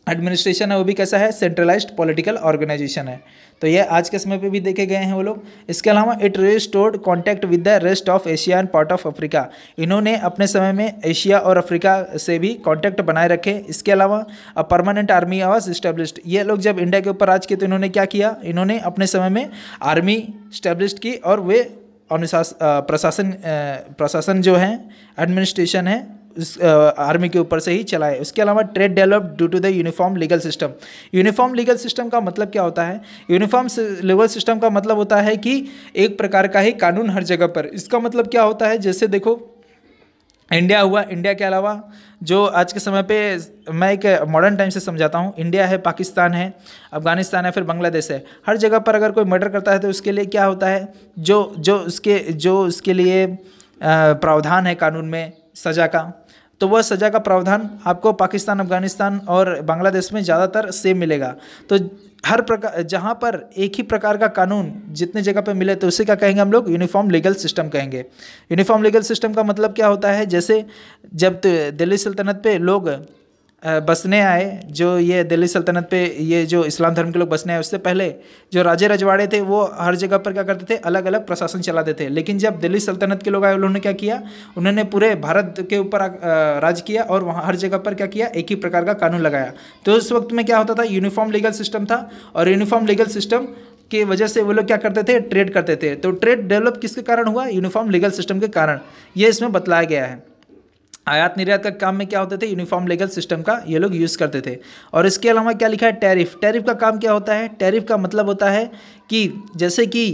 एडमिनिस्ट्रेशन है वो भी कैसा है? सेंट्रलाइज्ड पॉलिटिकल ऑर्गेनाइजेशन है। तो ये आज के समय पे भी देखे गए हैं वो लोग। इसके अलावा it restored contact with the rest of Asia and part of Africa. इन्होंने अपने समय में एशिया और अफ्रीका से भी कॉन्टैक्ट बनाए रखे। इसके अलावा a permanent army was established. ये लोग जब इंडिया के ऊपर राज किए तो इन्होंने क्या किया? इन्होंने अपने समय में आर्मी एस्टेब्लिश्ड की और वे प्रशासन जो है, एडमिनिस्ट्रेशन है, उस आर्मी के ऊपर से ही चलाए। उसके अलावा trade developed due to the uniform legal system. Uniform legal system का मतलब क्या होता है? यूनिफॉर्म लीगल सिस्टम का मतलब होता है कि एक प्रकार का ही कानून हर जगह पर। इसका मतलब क्या होता है? जैसे देखो इंडिया हुआ, इंडिया के अलावा जो आज के समय पे मैं एक मॉडर्न टाइम से समझाता हूँ, इंडिया है, पाकिस्तान है, अफगानिस्तान है, फिर बांग्लादेश है। हर जगह पर अगर कोई मर्डर करता है तो उसके लिए क्या होता है? जो उसके लिए प्रावधान है कानून में सज़ा का, तो वह सज़ा का प्रावधान आपको पाकिस्तान, अफगानिस्तान और बांग्लादेश में ज़्यादातर सेम मिलेगा। तो हर प्रकार जहाँ पर एक ही प्रकार का कानून जितने जगह पे मिले तो उसे क्या कहेंगे हम लोग? यूनिफॉर्म लीगल सिस्टम कहेंगे। यूनिफॉर्म लीगल सिस्टम का मतलब क्या होता है? जैसे जब दिल्ली सल्तनत पे लोग बसने आए, जो ये दिल्ली सल्तनत पे ये जो इस्लाम धर्म के लोग बसने आए, उससे पहले जो राजे रजवाड़े थे वो हर जगह पर क्या करते थे? अलग अलग प्रशासन चलाते थे। लेकिन जब दिल्ली सल्तनत के लोग आए उन्होंने क्या किया? उन्होंने पूरे भारत के ऊपर राज किया और वहाँ हर जगह पर क्या किया? एक ही प्रकार का कानून लगाया। तो उस वक्त में क्या होता था? यूनिफॉर्म लीगल सिस्टम था। और यूनिफॉर्म लीगल सिस्टम की वजह से वो लोग क्या करते थे? ट्रेड करते थे। तो ट्रेड डेवलप किसके कारण हुआ? यूनिफॉर्म लीगल सिस्टम के कारण। ये इसमें बतलाया गया है। आयात निर्यात का काम में क्या होते थे? यूनिफॉर्म लीगल सिस्टम का ये लोग यूज़ करते थे। और इसके अलावा क्या लिखा है? टैरिफ। टैरिफ का काम क्या होता है? टैरिफ का मतलब होता है कि जैसे कि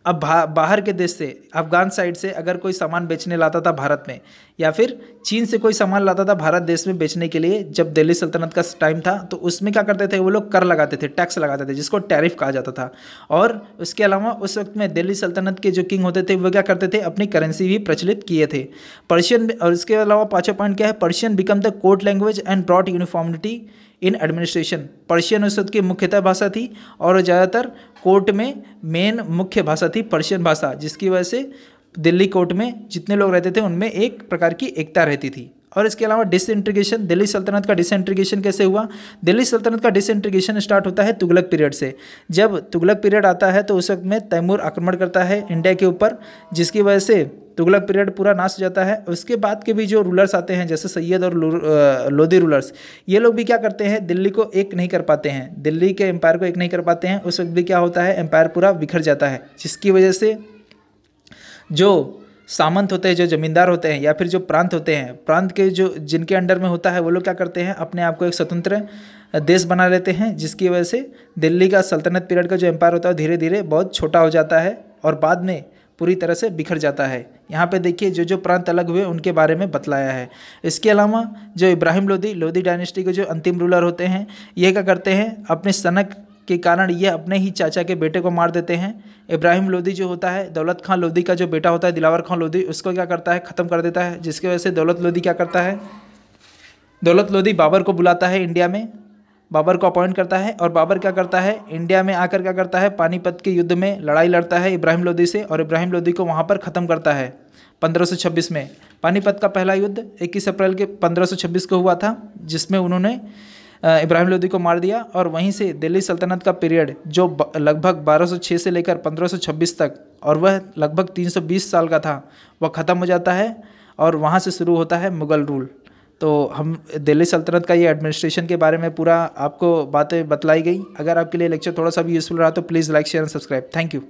अब बाहर के देश से, अफगान साइड से अगर कोई सामान बेचने लाता था भारत में, या फिर चीन से कोई सामान लाता था भारत देश में बेचने के लिए, जब दिल्ली सल्तनत का टाइम था, तो उसमें क्या करते थे वो लोग, कर लगाते थे, टैक्स लगाते थे, जिसको टैरिफ कहा जाता था। और उसके अलावा उस वक्त में दिल्ली सल्तनत के जो किंग होते थे वो क्या करते थे, अपनी करेंसी भी प्रचलित किए थे। पर्शियन, और इसके अलावा पाँचवा पॉइंट क्या है, Persian become the court language and brought uniformity in administration. Persian उस वक्त की मुख्यतः भाषा थी और ज़्यादातर कोर्ट में मेन मुख्य भाषा थी पर्शियन भाषा, जिसकी वजह से दिल्ली कोर्ट में जितने लोग रहते थे उनमें एक प्रकार की एकता रहती थी। और इसके अलावा डिसइंटीग्रेशन, दिल्ली सल्तनत का डिसइंटीग्रेशन कैसे हुआ? दिल्ली सल्तनत का डिसइंटीग्रेशन स्टार्ट होता है तुगलक पीरियड से। जब तुगलक पीरियड आता है तो उस वक्त में तैमूर आक्रमण करता है इंडिया के ऊपर, जिसकी वजह से तुगलक पीरियड पूरा नाश हो जाता है। उसके बाद के भी जो रूलर्स आते हैं जैसे सैयद और लोधी रूलर्स, ये लोग भी क्या करते हैं, दिल्ली को एक नहीं कर पाते हैं, दिल्ली के एम्पायर को एक नहीं कर पाते हैं। उस वक्त भी क्या होता है, एम्पायर पूरा बिखर जाता है, जिसकी वजह से जो सामंत होते हैं, जो जमींदार होते हैं, या फिर जो प्रांत होते हैं, प्रांत के जो जिनके अंडर में होता है, वो लोग क्या करते हैं, अपने आप को एक स्वतंत्र देश बना लेते हैं, जिसकी वजह से दिल्ली का सल्तनत पीरियड का जो एम्पायर होता है धीरे धीरे बहुत छोटा हो जाता है और बाद में पूरी तरह से बिखर जाता है। यहाँ पे देखिए जो जो प्रांत अलग हुए उनके बारे में बतलाया है। इसके अलावा जो इब्राहिम लोधी डायनेस्टी के जो अंतिम रूलर होते हैं, ये क्या करते हैं, अपने सनक के कारण ये अपने ही चाचा के बेटे को मार देते हैं। इब्राहिम लोधी जो होता है, दौलत खां लोधी का जो बेटा होता है दिलावर खां लोधी, उसको क्या करता है, ख़त्म कर देता है, जिसकी वजह से दौलत लोधी क्या करता है, दौलत लोधी बाबर को बुलाता है इंडिया में, बाबर को अपॉइंट करता है, और बाबर क्या करता है, इंडिया में आकर क्या करता है, पानीपत के युद्ध में लड़ाई लड़ता है इब्राहिम लोधी से, और इब्राहिम लोधी को वहाँ पर ख़त्म करता है 1526 में। पानीपत का पहला युद्ध 21 अप्रैल के 1526 को हुआ था, जिसमें उन्होंने इब्राहिम लोधी को मार दिया। और वहीं से दिल्ली सल्तनत का पीरियड जो लगभग 1206 से लेकर 1526 तक, और वह लगभग 320 साल का था, वह ख़त्म हो जाता है, और वहाँ से शुरू होता है मुग़ल रूल। तो हम दिल्ली सल्तनत का ये एडमिनिस्ट्रेशन के बारे में पूरा आपको बातें बतलाई गई। अगर आपके लिए लेक्चर थोड़ा सा भी यूज़फुल रहा तो please like share and subscribe. Thank you.